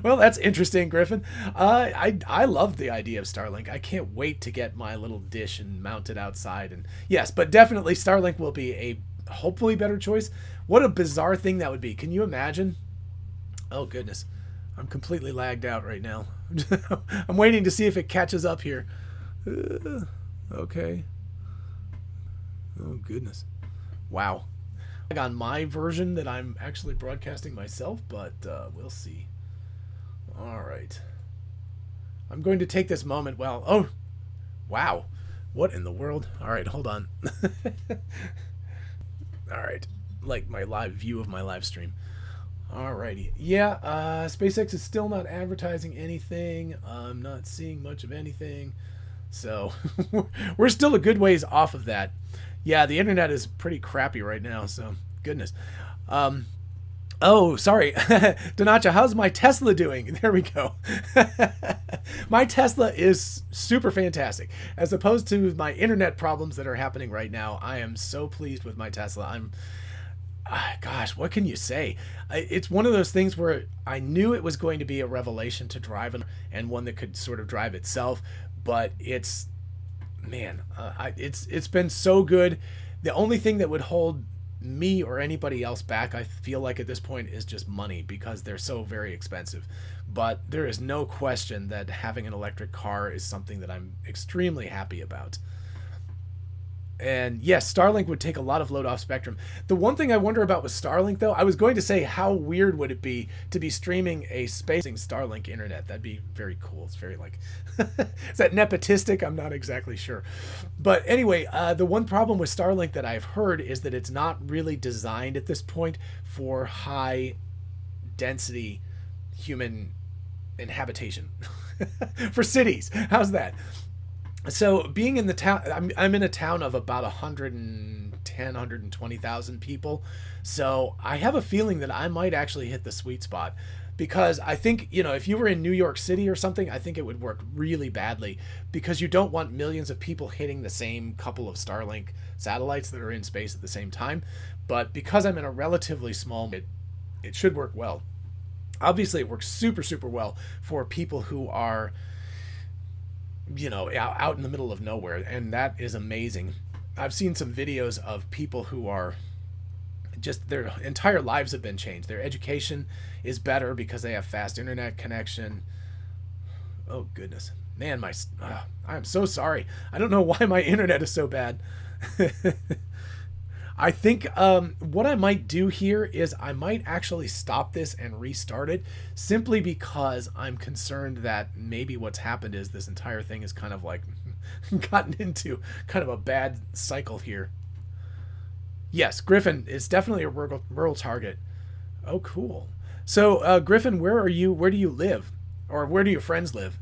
Well, that's interesting, Griffin. I love the idea of Starlink. I can't wait to get my little dish and mount it outside. And yes, but definitely Starlink will be a hopefully better choice. What a bizarre thing that would be. Can you imagine? Oh, goodness. I'm completely lagged out right now. I'm waiting to see if it catches up here. Okay. Oh, goodness. Wow. On my version that I'm actually broadcasting myself, but we'll see. All right. I'm going to take this moment. Well, oh, wow. What in the world? All right, hold on. All right. Like my live view of my live stream. All righty. Yeah, SpaceX is still not advertising anything. I'm not seeing much of anything. So we're still a good ways off of that. Yeah, the internet is pretty crappy right now, so goodness. Oh, sorry. Donacha, how's my Tesla doing? There we go. My Tesla is super fantastic. As opposed to my internet problems that are happening right now, I am so pleased with my Tesla. Gosh, what can you say? It's one of those things where I knew it was going to be a revelation to drive and one that could sort of drive itself, but it's... Man, it's been so good. The only thing that would hold me or anybody else back, I feel like at this point, is just money because they're so very expensive. But there is no question that having an electric car is something that I'm extremely happy about. And yes, Starlink would take a lot of load off Spectrum. The one thing I wonder about with Starlink, though, I was going to say, how weird would it be to be streaming a spacing Starlink internet? That'd be very cool. It's very like, is that nepotistic? I'm not exactly sure. But anyway, the one problem with Starlink that I've heard is that it's not really designed at this point for high density human inhabitation for cities. How's that? So being in the town, I'm in a town of about 120,000 people. So I have a feeling that I might actually hit the sweet spot, because I think, you know, if you were in New York City or something, I think it would work really badly, because you don't want millions of people hitting the same couple of Starlink satellites that are in space at the same time. But because I'm in a relatively small, it should work well. Obviously it works super, super well for people who are, you know, out in the middle of nowhere, and that is amazing. I've seen some videos of people who are just, their entire lives have been changed. Their education is better because they have fast internet connection. Oh goodness, man, I'm so sorry. I don't know why my internet is so bad. I think what I might do here is I might actually stop this and restart it, simply because I'm concerned that maybe what's happened is this entire thing is kind of like gotten into kind of a bad cycle here. Yes, Griffin is definitely a rural target. Oh, cool. So Griffin, where are you? Where do you live? Or where do your friends live?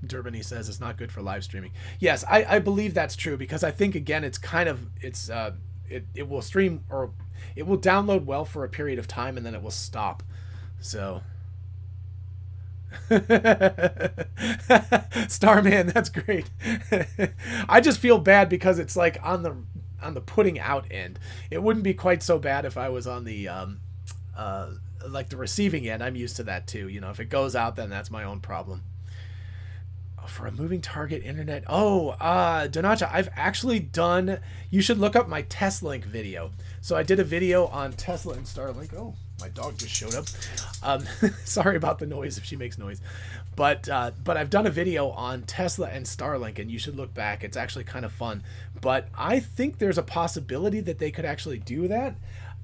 Durbany says it's not good for live streaming. Yes, I believe that's true, because I think, again, it's kind of, it will stream, or it will download well for a period of time and then it will stop. So Starman, that's great. I just feel bad because it's like on the putting out end. It wouldn't be quite so bad if I was on the like the receiving end. I'm used to that too. You know, if it goes out, then that's my own problem. For a moving target internet. Oh, Donacha, I've actually done, you should look up my Tesla video. So I did a video on Tesla and Starlink. Oh, my dog just showed up. Sorry about the noise if she makes noise. But I've done a video on Tesla and Starlink, and you should look back. It's actually kind of fun. But I think there's a possibility that they could actually do that.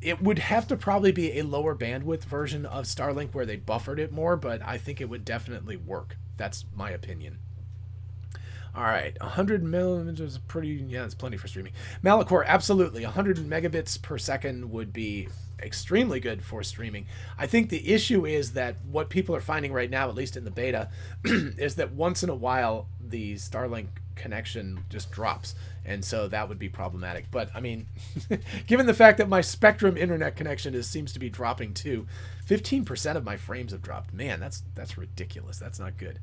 It would have to probably be a lower bandwidth version of Starlink where they buffered it more, but I think it would definitely work. That's my opinion. All right, 100 millimeters is pretty, yeah, it's plenty for streaming. Malachor, absolutely. 100 megabits per second would be extremely good for streaming. I think the issue is that what people are finding right now, at least in the beta, is that once in a while the Starlink connection just drops, and so that would be problematic. But I mean, given the fact that my Spectrum internet connection seems to be dropping too, 15% of my frames have dropped. Man, that's ridiculous. That's not good.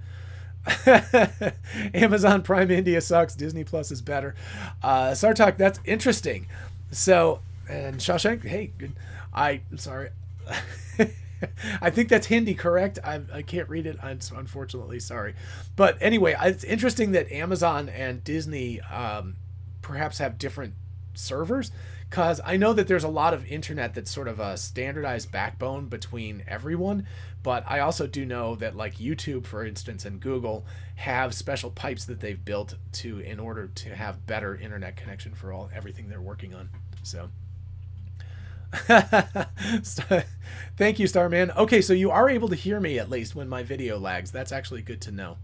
Amazon Prime India sucks. Disney Plus is better. Sartak, that's interesting. So, and Shawshank, hey, good. I'm sorry. I think that's Hindi, correct? I can't read it. I'm unfortunately sorry. But anyway, it's interesting that Amazon and Disney perhaps have different servers, because I know that there's a lot of internet that's sort of a standardized backbone between everyone, but I also do know that, like YouTube, for instance, and Google have special pipes that they've built in order to have better internet connection for everything they're working on. So thank you, Starman. Okay, so you are able to hear me at least when my video lags. That's actually good to know.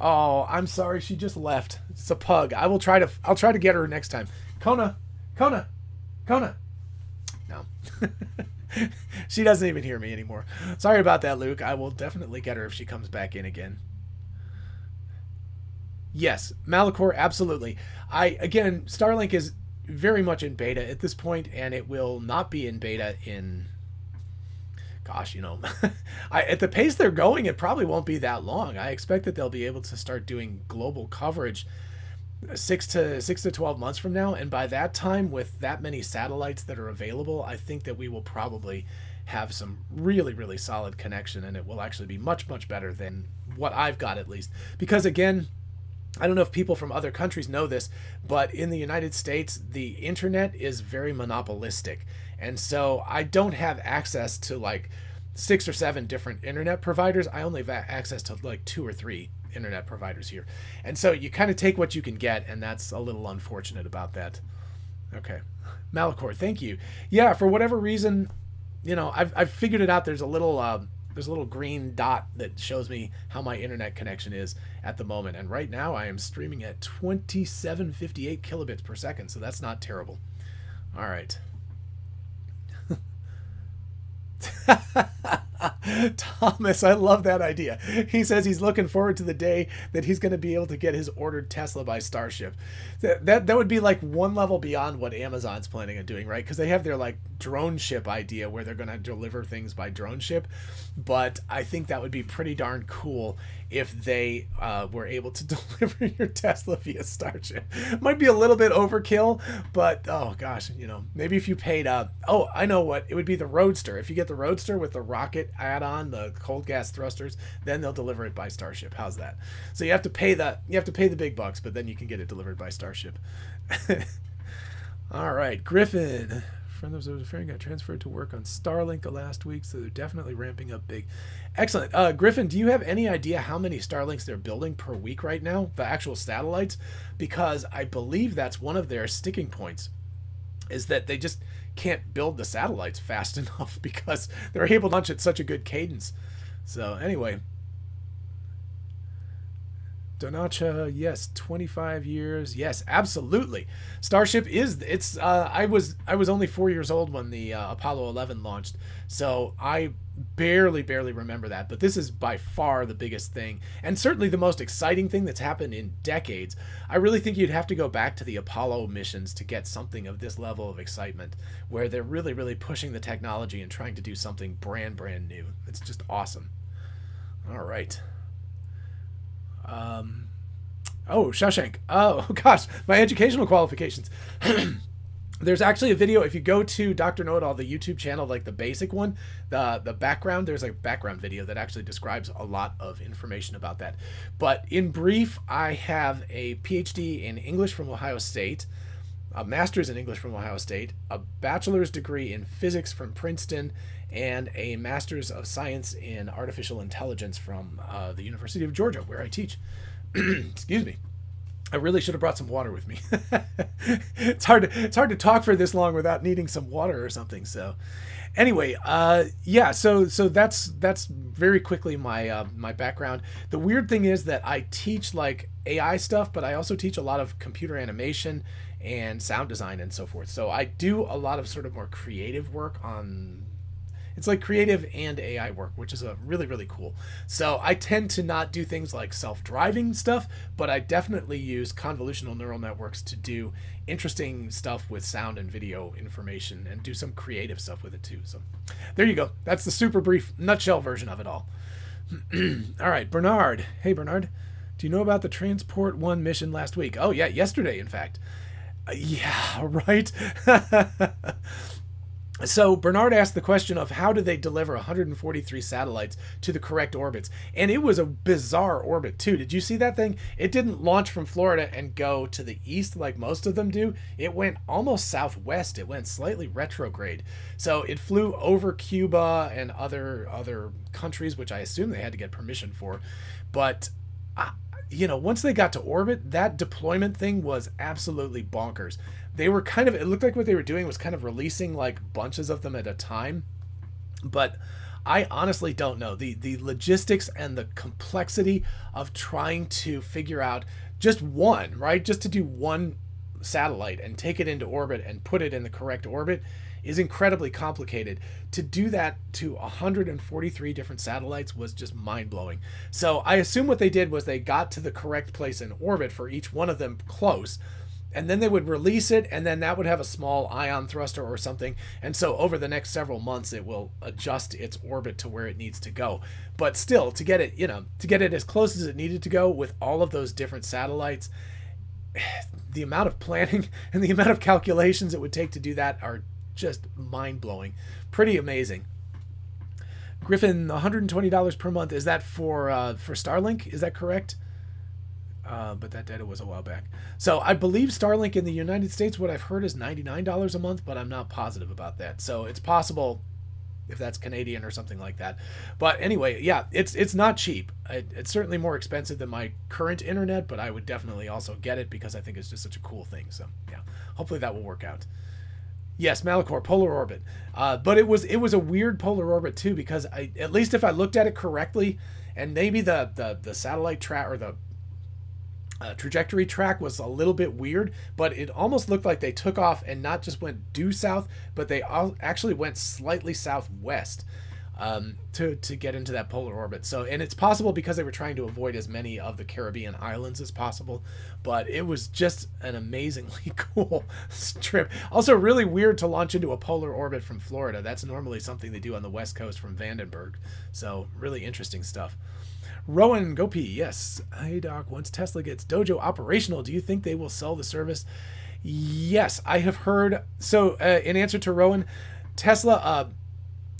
Oh, I'm sorry, she just left. It's a pug. I'll try to get her next time. Kona. No. She doesn't even hear me anymore. Sorry about that, Luke. I will definitely get her if she comes back in again. Yes, Malachor, absolutely. Again, Starlink is very much in beta at this point, and it will not be in beta in, gosh, you know, at the pace they're going, it probably won't be that long. I expect that they'll be able to start doing global coverage 6 to 12 months from now, and by that time, with that many satellites that are available, I think that we will probably have some really, really solid connection, and it will actually be much, much better than what I've got, at least. Because again, I don't know if people from other countries know this, but in the United States, the internet is very monopolistic, and so I don't have access to like 6 or 7 different internet providers. I only have access to like 2 or 3 internet providers here. And so you kind of take what you can get, and that's a little unfortunate about that. Okay. Malachor, thank you. Yeah, for whatever reason, I've figured it out. There's a little green dot that shows me how my internet connection is at the moment. And right now I am streaming at 2758 kilobits per second. So that's not terrible. All right. Thomas, I love that idea. He says he's looking forward to the day that he's going to be able to get his ordered Tesla by Starship. That would be like one level beyond what Amazon's planning on doing, right? Because they have their like drone ship idea where they're going to deliver things by drone ship. But I think that would be pretty darn cool if they were able to deliver your Tesla via Starship. Might be a little bit overkill, but oh gosh, maybe if you paid I know what, it would be the Roadster. If you get the Roadster with the rocket add-on, the cold gas thrusters, then they'll deliver it by Starship. How's that? So you have to pay the big bucks, but then you can get it delivered by Starship. All right, Griffin. Friend of the affair got transferred to work on Starlink last week, so they're definitely ramping up big. Excellent. Griffin, do you have any idea how many Starlinks they're building per week right now, the actual satellites? Because I believe that's one of their sticking points, is that they just can't build the satellites fast enough because they're able to launch at such a good cadence. So anyway, Donacha, yes, 25 years. Yes, absolutely. Starship I was only 4 years old when the Apollo 11 launched, so I barely remember that, but this is by far the biggest thing, and certainly the most exciting thing that's happened in decades. I really think you'd have to go back to the Apollo missions to get something of this level of excitement, where they're really pushing the technology and trying to do something brand new. It's just awesome. All right. Shawshank. Oh gosh, my educational qualifications. There's actually a video, if you go to Dr. Know-It-All, the YouTube channel, like the basic one, the background, there's a background video that actually describes a lot of information about that. But in brief, I have a PhD in English from Ohio State, a master's in English from Ohio State, a bachelor's degree in physics from Princeton, and a master's of science in artificial intelligence from the University of Georgia, where I teach. Excuse me. I really should have brought some water with me. It's hard to talk for this long without needing some water or something. So anyway, so that's very quickly my background. The weird thing is that I teach like AI stuff, but I also teach a lot of computer animation and sound design and so forth. So I do a lot of sort of more creative work on. It's like creative and AI work, which is really cool. So I tend to not do things like self-driving stuff, but I definitely use convolutional neural networks to do interesting stuff with sound and video information and do some creative stuff with it too. So there you go. That's the super brief nutshell version of it all. All right, Bernard. Hey, Bernard. Do you know about the Transport 1 mission last week? Oh, yeah, yesterday, in fact. Yeah, right. So Bernard asked the question of how do they deliver 143 satellites to the correct orbits? And it was a bizarre orbit too. Did you see that thing? It didn't launch from Florida and go to the east like most of them do. It went almost southwest. It went slightly retrograde. So it flew over Cuba and other countries, which I assume they had to get permission for. But once they got to orbit, that deployment thing was absolutely bonkers. They were it looked like what they were doing was kind of releasing like bunches of them at a time. But I honestly don't know. The logistics and the complexity of trying to figure out just one, right? Just to do one satellite and take it into orbit and put it in the correct orbit is incredibly complicated. To do that to 143 different satellites was just mind-blowing. So I assume what they did was they got to the correct place in orbit for each one of them close, and then they would release it, and then that would have a small ion thruster or something, and so over the next several months it will adjust its orbit to where it needs to go. But still, to get it as close as it needed to go with all of those different satellites, the amount of planning and the amount of calculations it would take to do that are just mind-blowing. Pretty amazing. Griffin, $120 per month, is that for Starlink? Is that correct? But that data was a while back. So I believe Starlink in the United States, what I've heard is $99 a month, but I'm not positive about that. So it's possible if that's Canadian or something like that. But anyway, yeah, it's not cheap. It's certainly more expensive than my current internet, but I would definitely also get it because I think it's just such a cool thing. So yeah, hopefully that will work out. Yes, Malachor, polar orbit. But it was a weird polar orbit too, because at least if I looked at it correctly, and maybe the satellite track or the trajectory track was a little bit weird, but it almost looked like they took off and not just went due south, but they actually went slightly southwest to get into that polar orbit. So, and it's possible because they were trying to avoid as many of the Caribbean islands as possible, but it was just an amazingly cool trip. Also really weird to launch into a polar orbit from Florida. That's normally something they do on the West Coast from Vandenberg. So really interesting stuff. Rowan Gopi, yes. Hey Doc, once Tesla gets Dojo operational, do you think they will sell the service? Yes, I have heard. So in answer to Rowan, Tesla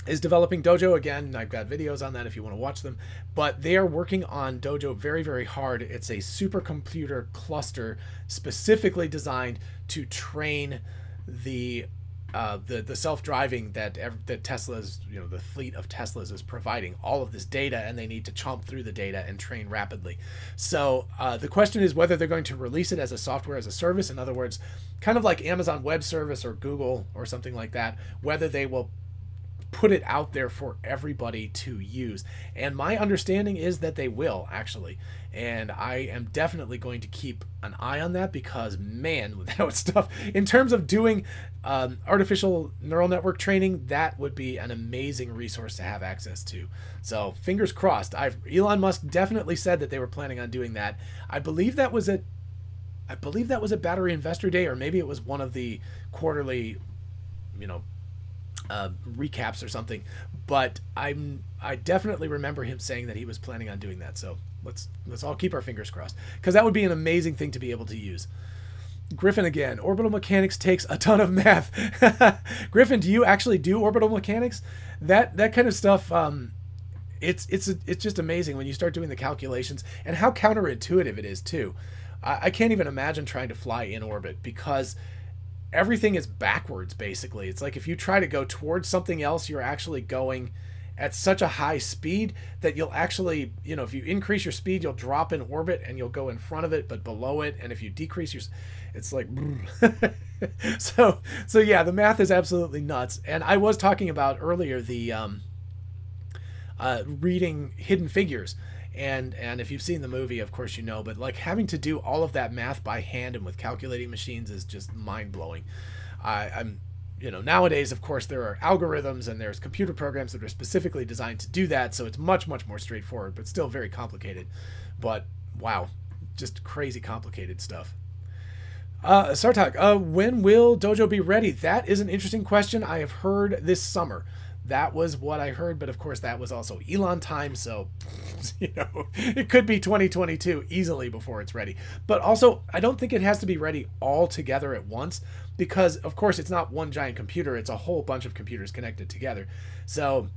is developing Dojo again. I've got videos on that if you want to watch them. But they are working on Dojo very, very hard. It's a supercomputer cluster specifically designed to train the self-driving that Tesla's, the fleet of Teslas is providing all of this data, and they need to chomp through the data and train rapidly. So the question is whether they're going to release it as a software as a service. In other words, kind of like Amazon Web Service or Google or something like that, whether they will put it out there for everybody to use. And my understanding is that they will, actually. And I am definitely going to keep an eye on that because, man, that stuff, in terms of doing artificial neural network training, that would be an amazing resource to have access to. So fingers crossed. Elon Musk definitely said that they were planning on doing that. I believe that was at Battery Investor Day, or maybe it was one of the quarterly, recaps or something, but I definitely remember him saying that he was planning on doing that. So let's all keep our fingers crossed, because that would be an amazing thing to be able to use. Griffin again, orbital mechanics takes a ton of math. Griffin, do you actually do orbital mechanics? That kind of stuff, it's just amazing when you start doing the calculations and how counterintuitive it is too. I can't even imagine trying to fly in orbit because everything is backwards, basically. It's like if you try to go towards something else, you're actually going at such a high speed that you'll actually, if you increase your speed, you'll drop in orbit and you'll go in front of it, but below it. And if you decrease it's like, so yeah, the math is absolutely nuts. And I was talking about earlier the reading Hidden Figures. And if you've seen the movie, of course but like having to do all of that math by hand and with calculating machines is just mind-blowing. I'm nowadays, of course, there are algorithms and there's computer programs that are specifically designed to do that, so it's much, much more straightforward, but still very complicated. But wow, just crazy complicated stuff. Sartak, when will Dojo be ready? That is an interesting question. I have heard this summer. That was what I heard, but of course that was also Elon time, so it could be 2022 easily before it's ready. But also, I don't think it has to be ready all together at once, because of course it's not one giant computer, it's a whole bunch of computers connected together. So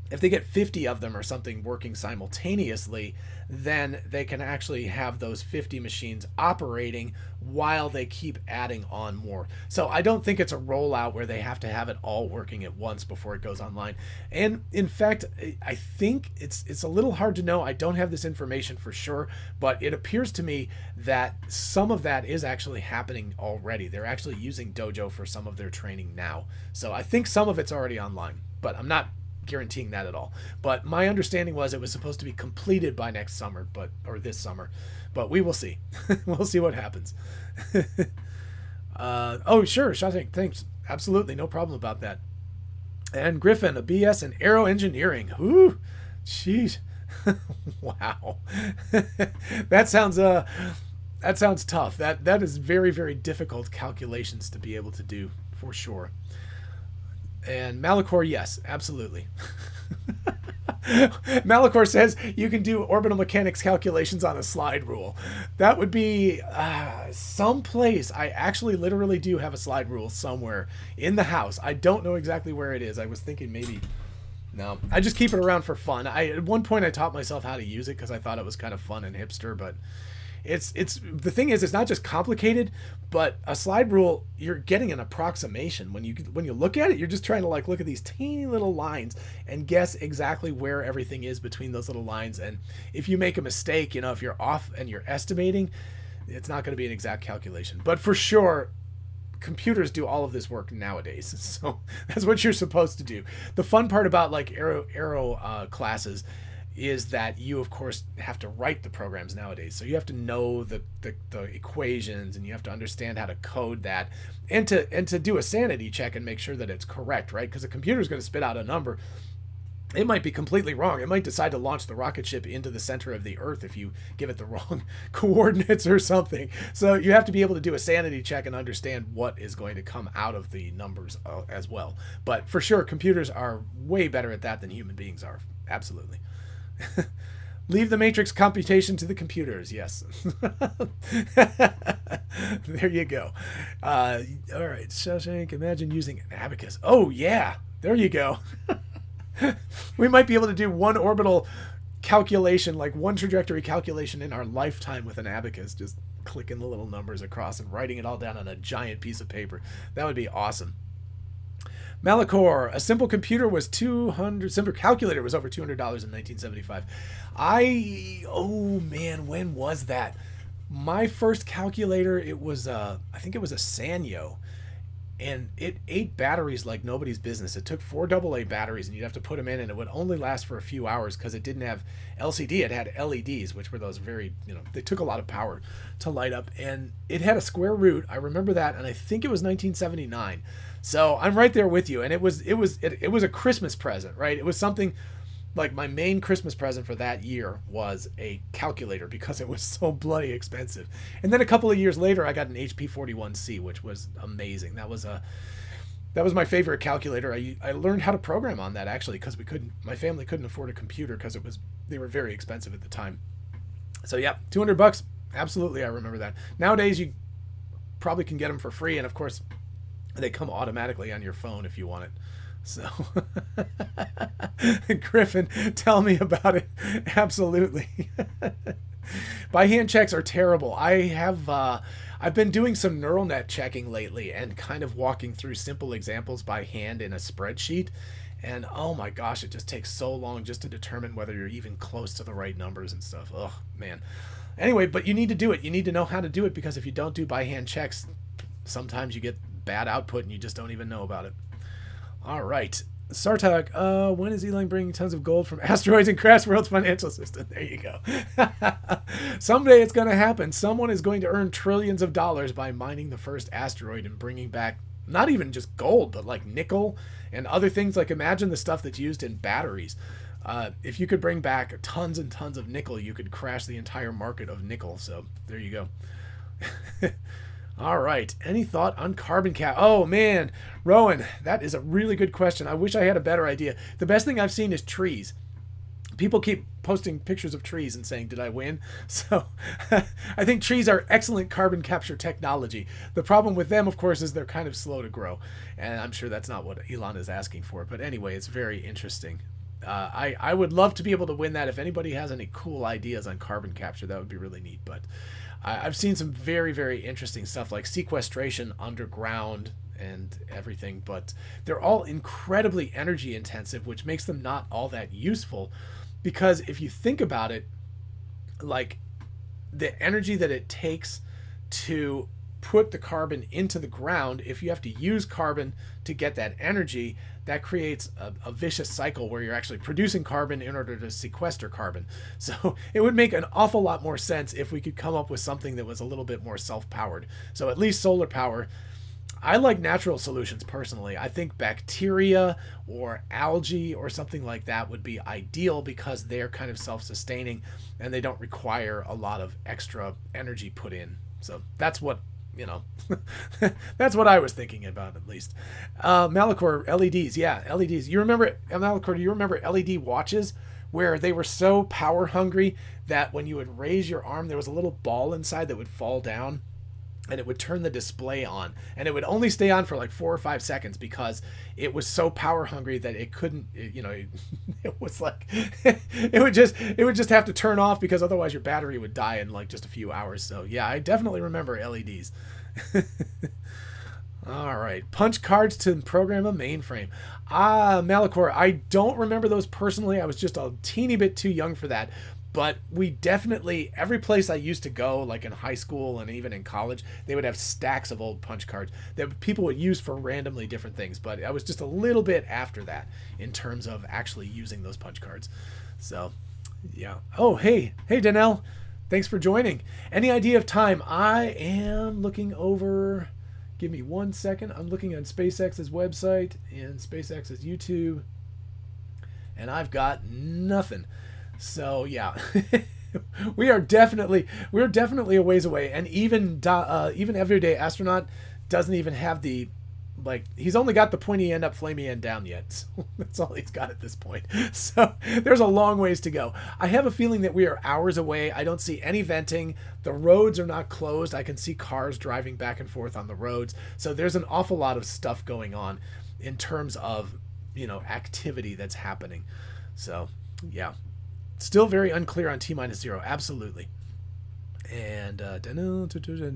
if they get 50 of them or something working simultaneously, then they can actually have those 50 machines operating while they keep adding on more. So I don't think it's a rollout where they have to have it all working at once before it goes online. And in fact, I think it's a little hard to know. I don't have this information for sure, but it appears to me that some of that is actually happening already. They're actually using Dojo for some of their training now. So I think some of it's already online, but I'm not guaranteeing that at all. But my understanding was it was supposed to be completed by next summer, or this summer, but we will see. We'll see what happens. Oh sure, Shashank, thanks. Absolutely, no problem about that. And Griffin, a BS in aero engineering. Ooh, jeez. Wow. That sounds tough. That is very, very difficult calculations to be able to do, for sure. And Malachor, yes, absolutely. Malachor says you can do orbital mechanics calculations on a slide rule. That would be someplace. I actually literally do have a slide rule somewhere in the house. I don't know exactly where it is. I was thinking maybe... No, I just keep it around for fun. At one point I taught myself how to use it because I thought it was kind of fun and hipster, but it's the thing is, it's not just complicated, but a slide rule, you're getting an approximation. When you look at it, you're just trying to like look at these teeny little lines and guess exactly where everything is between those little lines. And if you make a mistake, you know, if you're off and you're estimating, it's not going to be an exact calculation. But for sure, computers do all of this work nowadays, so that's what you're supposed to do. The fun part about like aero classes is that you of course have to write the programs nowadays, so you have to know the equations, and you have to understand how to code that, and to do a sanity check and make sure that it's correct, right? Because a computer is going to spit out a number. It might be completely wrong. It might decide to launch the rocket ship into the center of the Earth if you give it the wrong coordinates or something. So you have to be able to do a sanity check and understand what is going to come out of the numbers as well. But for sure, computers are way better at that than human beings are. Absolutely. Leave the matrix computation to the computers. Yes. There you go. All right. Shawshank, imagine using an abacus. Oh, yeah. There you go. We might be able to do one orbital calculation, like one trajectory calculation in our lifetime with an abacus, just clicking the little numbers across and writing it all down on a giant piece of paper. That would be awesome. Malachor, a simple calculator was over $200 in 1975. Oh man, when was that? My first calculator, it was I think it was a Sanyo. And it ate batteries like nobody's business. It took 4 AA batteries, and you'd have to put them in, and it would only last for a few hours because it didn't have LCD. It had LEDs, which were those very, they took a lot of power to light up. And it had a square root. I remember that, and I think it was 1979. So I'm right there with you. And it was a Christmas present, right? It was something like my main Christmas present for that year was a calculator because it was so bloody expensive. And then a couple of years later, I got an HP 41C, which was amazing. That was my favorite calculator. I learned how to program on that actually because my family couldn't afford a computer because they were very expensive at the time. So yeah, $200. Absolutely, I remember that. Nowadays, you probably can get them for free, and of course, they come automatically on your phone if you want it. So, Griffin, tell me about it. Absolutely. By hand checks are terrible. I've been doing some neural net checking lately and kind of walking through simple examples by hand in a spreadsheet. And oh my gosh, it just takes so long just to determine whether you're even close to the right numbers and stuff. Oh man. Anyway, but you need to do it. You need to know how to do it, because if you don't do by hand checks, sometimes you get bad output and you just don't even know about it. All right. Sartak, when is Elon bringing tons of gold from asteroids and crash world's financial system? There you go. Someday it's going to happen. Someone is going to earn trillions of dollars by mining the first asteroid and bringing back not even just gold, but like nickel and other things. Like imagine the stuff that's used in batteries. If you could bring back tons and tons of nickel, you could crash the entire market of nickel. So there you go. All right. Any thought on carbon cap? Oh, man. Rowan, that is a really good question. I wish I had a better idea. The best thing I've seen is trees. People keep posting pictures of trees and saying, did I win? So I think trees are excellent carbon capture technology. The problem with them, of course, is they're kind of slow to grow. And I'm sure that's not what Elon is asking for. But anyway, it's very interesting. I would love to be able to win that. If anybody has any cool ideas on carbon capture, that would be really neat. But I've seen some very, very interesting stuff like sequestration underground and everything, but they're all incredibly energy intensive, which makes them not all that useful, because if you think about it, like the energy that it takes to put the carbon into the ground, if you have to use carbon to get that energy, that creates a vicious cycle where you're actually producing carbon in order to sequester carbon. So it would make an awful lot more sense if we could come up with something that was a little bit more self-powered. So at least solar power. I like natural solutions personally. I think bacteria or algae or something like that would be ideal because they're kind of self-sustaining and they don't require a lot of extra energy put in. So that's what, that's what I was thinking about, at least. Malachor, LEDs. Yeah, LEDs. You remember, Malachor, do you remember LED watches where they were so power hungry that when you would raise your arm, there was a little ball inside that would fall down? and it would turn the display on, and it would only stay on for like 4 or 5 seconds because it was so power hungry that it couldn't, it was like, it would just have to turn off because otherwise your battery would die in like just a few hours. So yeah, I definitely remember LEDs. All right, punch cards to program a mainframe. Malachor, I don't remember those personally. I was just a teeny bit too young for that. But we definitely, every place I used to go, like in high school and even in college, they would have stacks of old punch cards that people would use for randomly different things. But I was just a little bit after that in terms of actually using those punch cards. So, yeah. Oh, hey, Danelle. Thanks for joining. Any idea of time? I am looking over. Give me 1 second. I'm looking on SpaceX's website and SpaceX's YouTube, and I've got nothing. So yeah, we're definitely a ways away, and even Everyday Astronaut doesn't even have the, like, he's only got the pointy end up, flamey end down yet. So that's all he's got at this point. So there's a long ways to go. I have a feeling that we are hours away. I don't see any venting. The roads are not closed. I can see cars driving back and forth on the roads. So there's an awful lot of stuff going on in terms of, activity that's happening. So yeah. Still very unclear on T-0. Absolutely. And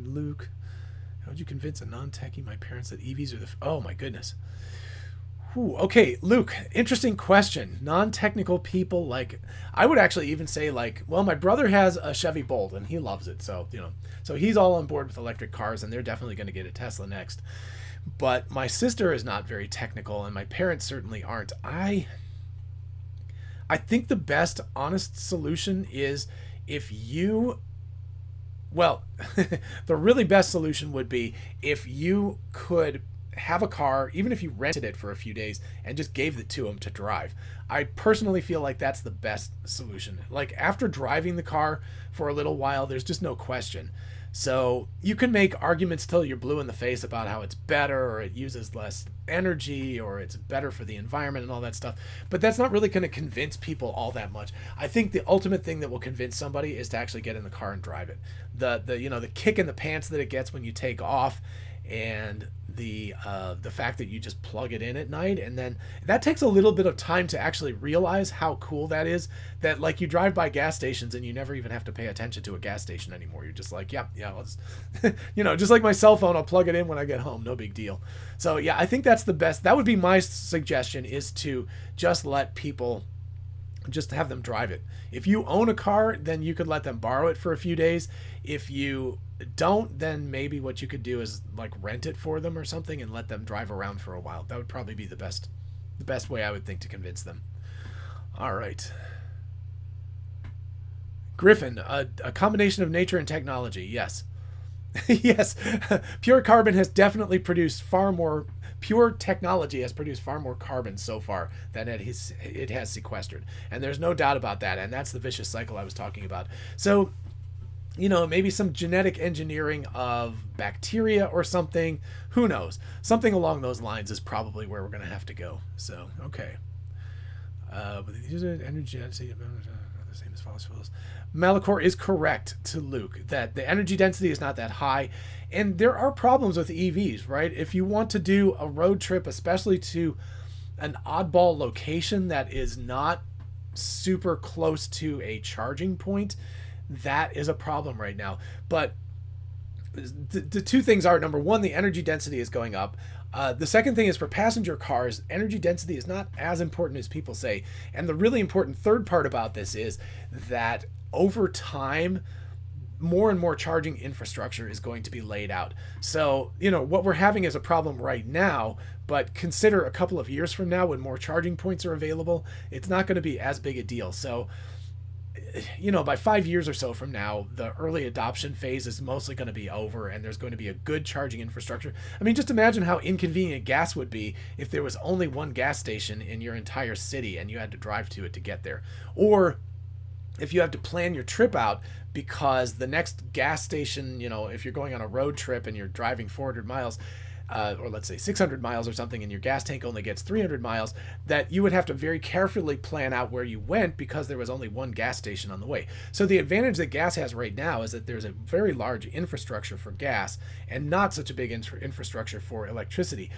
Luke, how would you convince a non-techie, my parents, that EVs are the... Oh, my goodness. Whew. Okay, Luke, interesting question. Non-technical people, like... I would actually even say, like... Well, my brother has a Chevy Bolt, and he loves it. So, so he's all on board with electric cars, and they're definitely going to get a Tesla next. But my sister is not very technical, and my parents certainly aren't. I think the best honest solution is if you, well, the really best solution would be if you could have a car, even if you rented it for a few days and just gave it to them to drive. I personally feel like that's the best solution. Like after driving the car for a little while, there's just no question. So you can make arguments till you're blue in the face about how it's better or it uses less energy or it's better for the environment and all that stuff. But that's not really going to convince people all that much. I think the ultimate thing that will convince somebody is to actually get in the car and drive it. The kick in the pants that it gets when you take off, and the fact that you just plug it in at night, and then that takes a little bit of time to actually realize how cool that is, that like you drive by gas stations and you never even have to pay attention to a gas station anymore. You're just like, yeah, let's just like my cell phone, I'll plug it in when I get home, no big deal. So yeah, I think that's the best. That would be my suggestion, is to just let people, just have them drive it. If you own a car, then you could let them borrow it for a few days. If you don't, then maybe what you could do is like rent it for them or something and let them drive around for a while. That would probably be the best way I would think to convince them. All right. Griffin, a combination of nature and technology. Yes. Yes. Pure carbon has definitely produced far more, pure technology has produced far more carbon so far than it has sequestered. And there's no doubt about that. And that's the vicious cycle I was talking about. So, maybe some genetic engineering of bacteria or something. Who knows? Something along those lines is probably where we're going to have to go. So, okay. But the energy density the same as fossil fuels. Malachor is correct to Luke that the energy density is not that high. And there are problems with EVs, right? If you want to do a road trip, especially to an oddball location that is not super close to a charging point, that is a problem right now. But the two things are, number one, the energy density is going up. The second thing is, for passenger cars, energy density is not as important as people say. And the really important third part about this is that over time, more and more charging infrastructure is going to be laid out. So, what we're having is a problem right now, but consider a couple of years from now when more charging points are available, it's not going to be as big a deal. So, by 5 years or so from now, the early adoption phase is mostly going to be over, and there's going to be a good charging infrastructure. I mean, just imagine how inconvenient gas would be if there was only one gas station in your entire city and you had to drive to it to get there. Or if you have to plan your trip out because the next gas station, if you're going on a road trip and you're driving 400 miles, or let's say 600 miles or something, and your gas tank only gets 300 miles, that you would have to very carefully plan out where you went because there was only one gas station on the way. So the advantage that gas has right now is that there's a very large infrastructure for gas and not such a big infrastructure for electricity.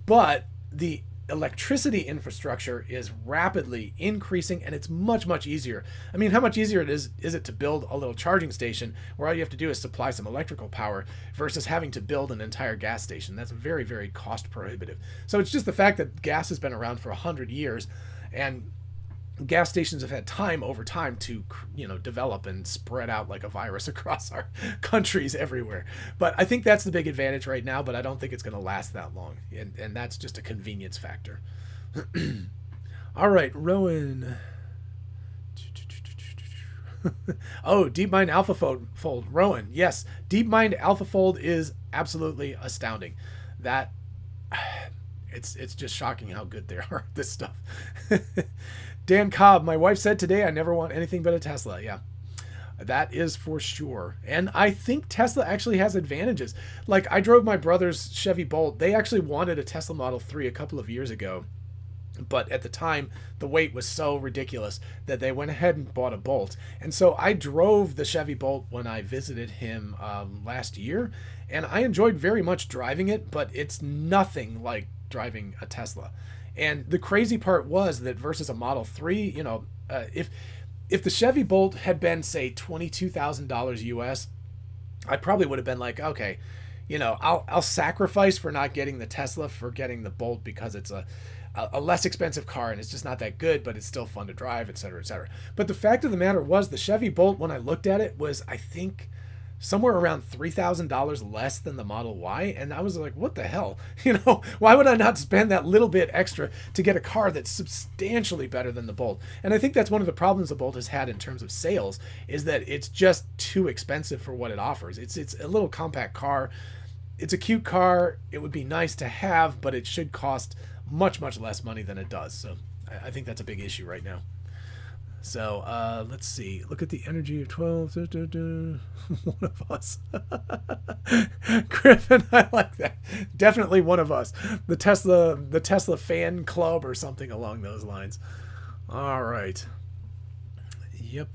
But the electricity infrastructure is rapidly increasing, and it's much, much easier. I mean, how much easier is it to build a little charging station where all you have to do is supply some electrical power versus having to build an entire gas station? That's very, very cost prohibitive. So it's just the fact that gas has been around for 100 years, and gas stations have had time over time to, develop and spread out like a virus across our countries everywhere. But I think that's the big advantage right now, but I don't think it's going to last that long. And that's just a convenience factor. All right, Rowan. Oh, DeepMind AlphaFold. Rowan, yes. DeepMind AlphaFold is absolutely astounding. That... It's just shocking how good they are at this stuff. Dan Cobb, my wife said today I never want anything but a Tesla. Yeah, that is for sure. And I think Tesla actually has advantages. Like, I drove my brother's Chevy Bolt. They actually wanted a Tesla Model 3 a couple of years ago. But at the time, the weight was so ridiculous that they went ahead and bought a Bolt. And so I drove the Chevy Bolt when I visited him last year. And I enjoyed very much driving it, but it's nothing like driving a Tesla. And the crazy part was that versus a Model 3, if the Chevy Bolt had been, say, $22,000 US, I probably would have been like, okay, I'll sacrifice for not getting the Tesla for getting the Bolt because it's a less expensive car and it's just not that good, but it's still fun to drive, et cetera, et cetera. But the fact of the matter was the Chevy Bolt, when I looked at it, was, I think, somewhere around $3,000 less than the Model Y. And I was like, what the hell? Why would I not spend that little bit extra to get a car that's substantially better than the Bolt? And I think that's one of the problems the Bolt has had in terms of sales, is that it's just too expensive for what it offers. It's a little compact car. It's a cute car. It would be nice to have, but it should cost much, much less money than it does. So I think that's a big issue right now. So let's see. Look at the energy of 12. One of us. Griffin, I like that. Definitely one of us. The Tesla fan club or something along those lines. All right. Yep.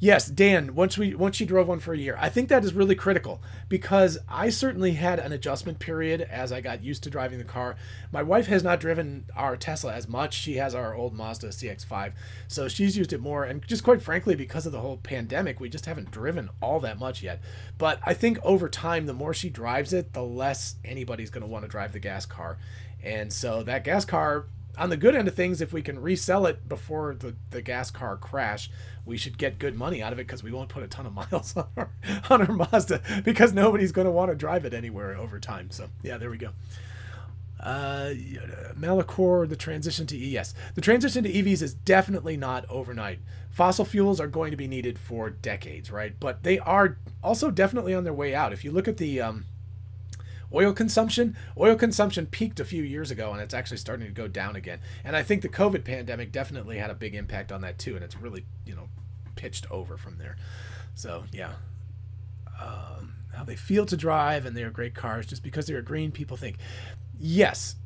Yes, Dan, once she drove one for a year. I think that is really critical because I certainly had an adjustment period as I got used to driving the car. My wife has not driven our Tesla as much. She has our old Mazda CX-5, so she's used it more. And just quite frankly, because of the whole pandemic, we just haven't driven all that much yet. But I think over time, the more she drives it, the less anybody's going to want to drive the gas car. And so that gas car, on the good end of things, if we can resell it before the gas car crash, we should get good money out of it because we won't put a ton of miles on our Mazda because nobody's going to want to drive it anywhere over time. So yeah, there we go. Malachor, the transition to ES. The transition to EVs is definitely not overnight. Fossil fuels are going to be needed for decades, right? But they are also definitely on their way out. If you look at the oil consumption peaked a few years ago, and it's actually starting to go down again. And I think the COVID pandemic definitely had a big impact on that too, and it's really, pitched over from there. So yeah, how they feel to drive, and they're great cars. Just because they're green, people think. Yes,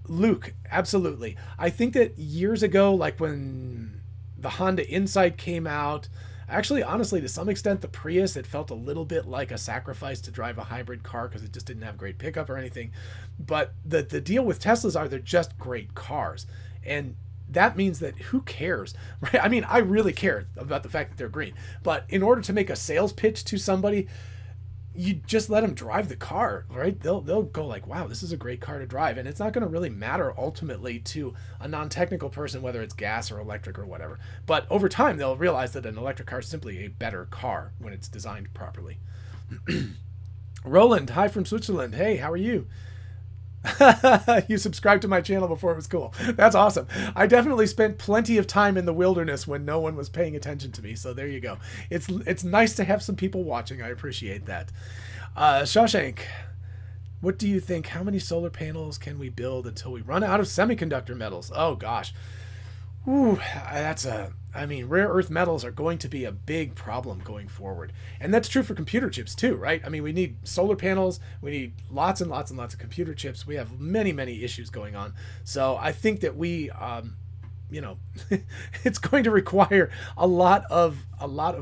Luke, absolutely. I think that years ago, like when the Honda Insight came out, actually, honestly, to some extent, the Prius, it felt a little bit like a sacrifice to drive a hybrid car because it just didn't have great pickup or anything. But the deal with Teslas are they're just great cars. And that means that who cares, right? I mean, I really care about the fact that they're green. But in order to make a sales pitch to somebody, you just let them drive the car, right? They'll go like, wow, this is a great car to drive. And it's not going to really matter ultimately to a non-technical person, whether it's gas or electric or whatever. But over time, they'll realize that an electric car is simply a better car when it's designed properly. Roland, hi from Switzerland. Hey, how are you? You subscribed to my channel before it was cool. That's awesome. I definitely spent plenty of time in the wilderness when no one was paying attention to me. So there you go. It's nice to have some people watching. I appreciate that. Shawshank, what do you think? How many solar panels can we build until we run out of semiconductor metals? Oh gosh. Ooh, I mean, rare earth metals are going to be a big problem going forward. And that's true for computer chips too, right? I mean, we need solar panels, we need lots and lots and lots of computer chips. We have many, many issues going on. So I think that you know, it's going to require a lot of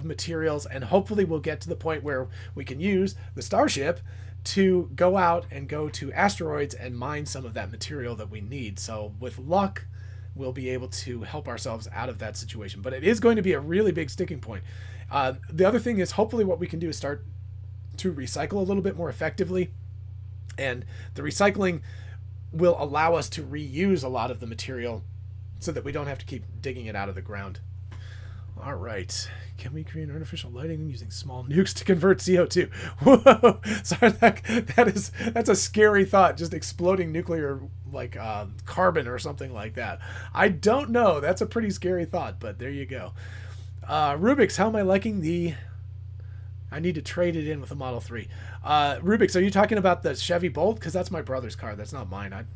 materials, and hopefully we'll get to the point where we can use the Starship to go out and go to asteroids and mine some of that material that we need. So with luck, we'll be able to help ourselves out of that situation. But it is going to be a really big sticking point. The other thing is, hopefully what we can do is start to recycle a little bit more effectively. And the recycling will allow us to reuse a lot of the material so that we don't have to keep digging it out of the ground. All right. Can we create artificial lighting using small nukes to convert CO2? Whoa! Sorry, that's a scary thought. Just exploding nuclear, like carbon or something like that. I don't know. That's a pretty scary thought, but there you go. Rubik's, how am I liking the... I need to trade it in with a Model 3. Rubik's, are you talking about the Chevy Bolt? Because that's my brother's car. That's not mine.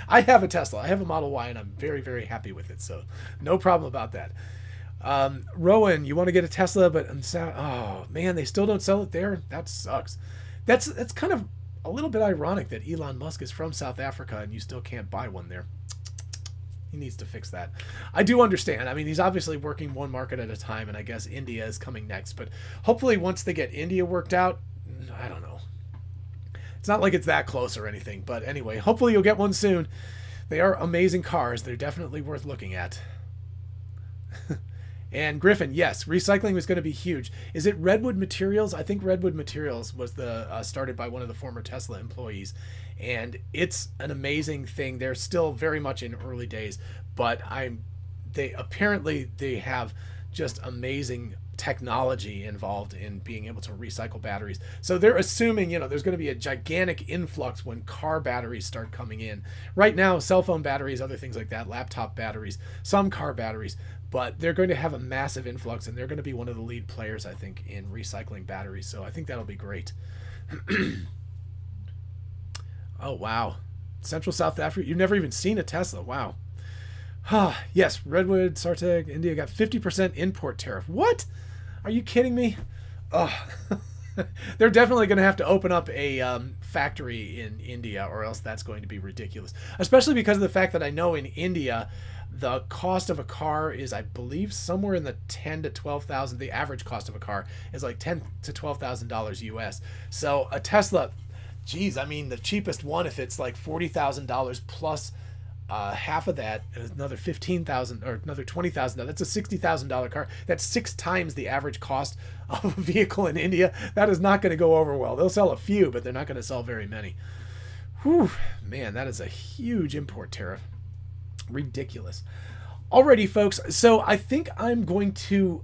I have a Tesla. I have a Model Y, and I'm very, very happy with it. So no problem about that. Rowan, you want to get a Tesla, but oh man, they still don't sell it there. That sucks. That's kind of a little bit ironic that Elon Musk is from South Africa and you still can't buy one there. He needs to fix that. I do understand. I mean, he's obviously working one market at a time, and I guess India is coming next. But hopefully once they get India worked out, I don't know. It's not like it's that close or anything. But anyway, hopefully you'll get one soon. They are amazing cars. They're definitely worth looking at. And Griffin, yes, recycling was going to be huge. Is it Redwood Materials? I think Redwood Materials was started by one of the former Tesla employees, and it's an amazing thing. They're still very much in early days, but they apparently have just amazing technology involved in being able to recycle batteries. So they're assuming, there's going to be a gigantic influx when car batteries start coming in. Right now, cell phone batteries, other things like that, laptop batteries, some car batteries, but they're going to have a massive influx, and they're going to be one of the lead players, I think, in recycling batteries. So I think that'll be great. Oh, wow. Central South Africa. You've never even seen a Tesla. Wow. Yes, Redwood, Sartec, India got 50% import tariff. What? Are you kidding me? Oh. They're definitely going to have to open up a factory in India, or else that's going to be ridiculous. Especially because of the fact that I know in India, the cost of a car is, I believe, somewhere in the $10,000 to $12,000. The average cost of a car is like $10,000 to $12,000 US. So a Tesla, geez, I mean, the cheapest one, if it's like $40,000 plus half of that, another $15,000 or another $20,000. That's a $60,000 car. That's 6 times the average cost of a vehicle in India. That is not going to go over well. They'll sell a few, but they're not going to sell very many. Whew, man, that is a huge import tariff. Ridiculous. Alrighty, folks. So I think I'm going to...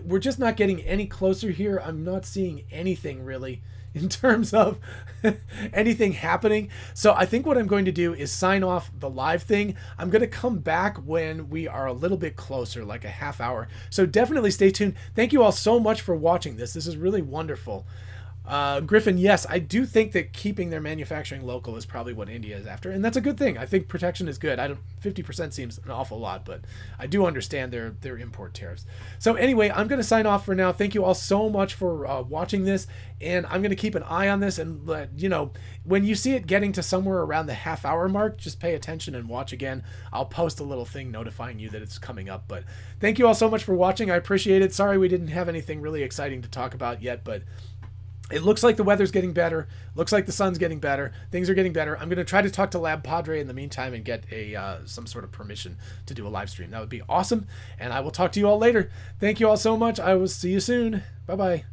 we're just not getting any closer here. I'm not seeing anything really in terms of anything happening. So I think what I'm going to do is sign off the live thing. I'm going to come back when we are a little bit closer, like a half hour. So definitely stay tuned. Thank you all so much for watching this. This is really wonderful. Griffin, yes, I do think that keeping their manufacturing local is probably what India is after, and that's a good thing. I think protection is good. 50% seems an awful lot, but I do understand their import tariffs. So anyway, I'm going to sign off for now. Thank you all so much for watching this, and I'm going to keep an eye on this, and when you see it getting to somewhere around the half-hour mark, just pay attention and watch again. I'll post a little thing notifying you that it's coming up. But thank you all so much for watching. I appreciate it. Sorry we didn't have anything really exciting to talk about yet, but it looks like the weather's getting better. Looks like the sun's getting better. Things are getting better. I'm going to try to talk to Lab Padre in the meantime and get some sort of permission to do a live stream. That would be awesome. And I will talk to you all later. Thank you all so much. I will see you soon. Bye-bye.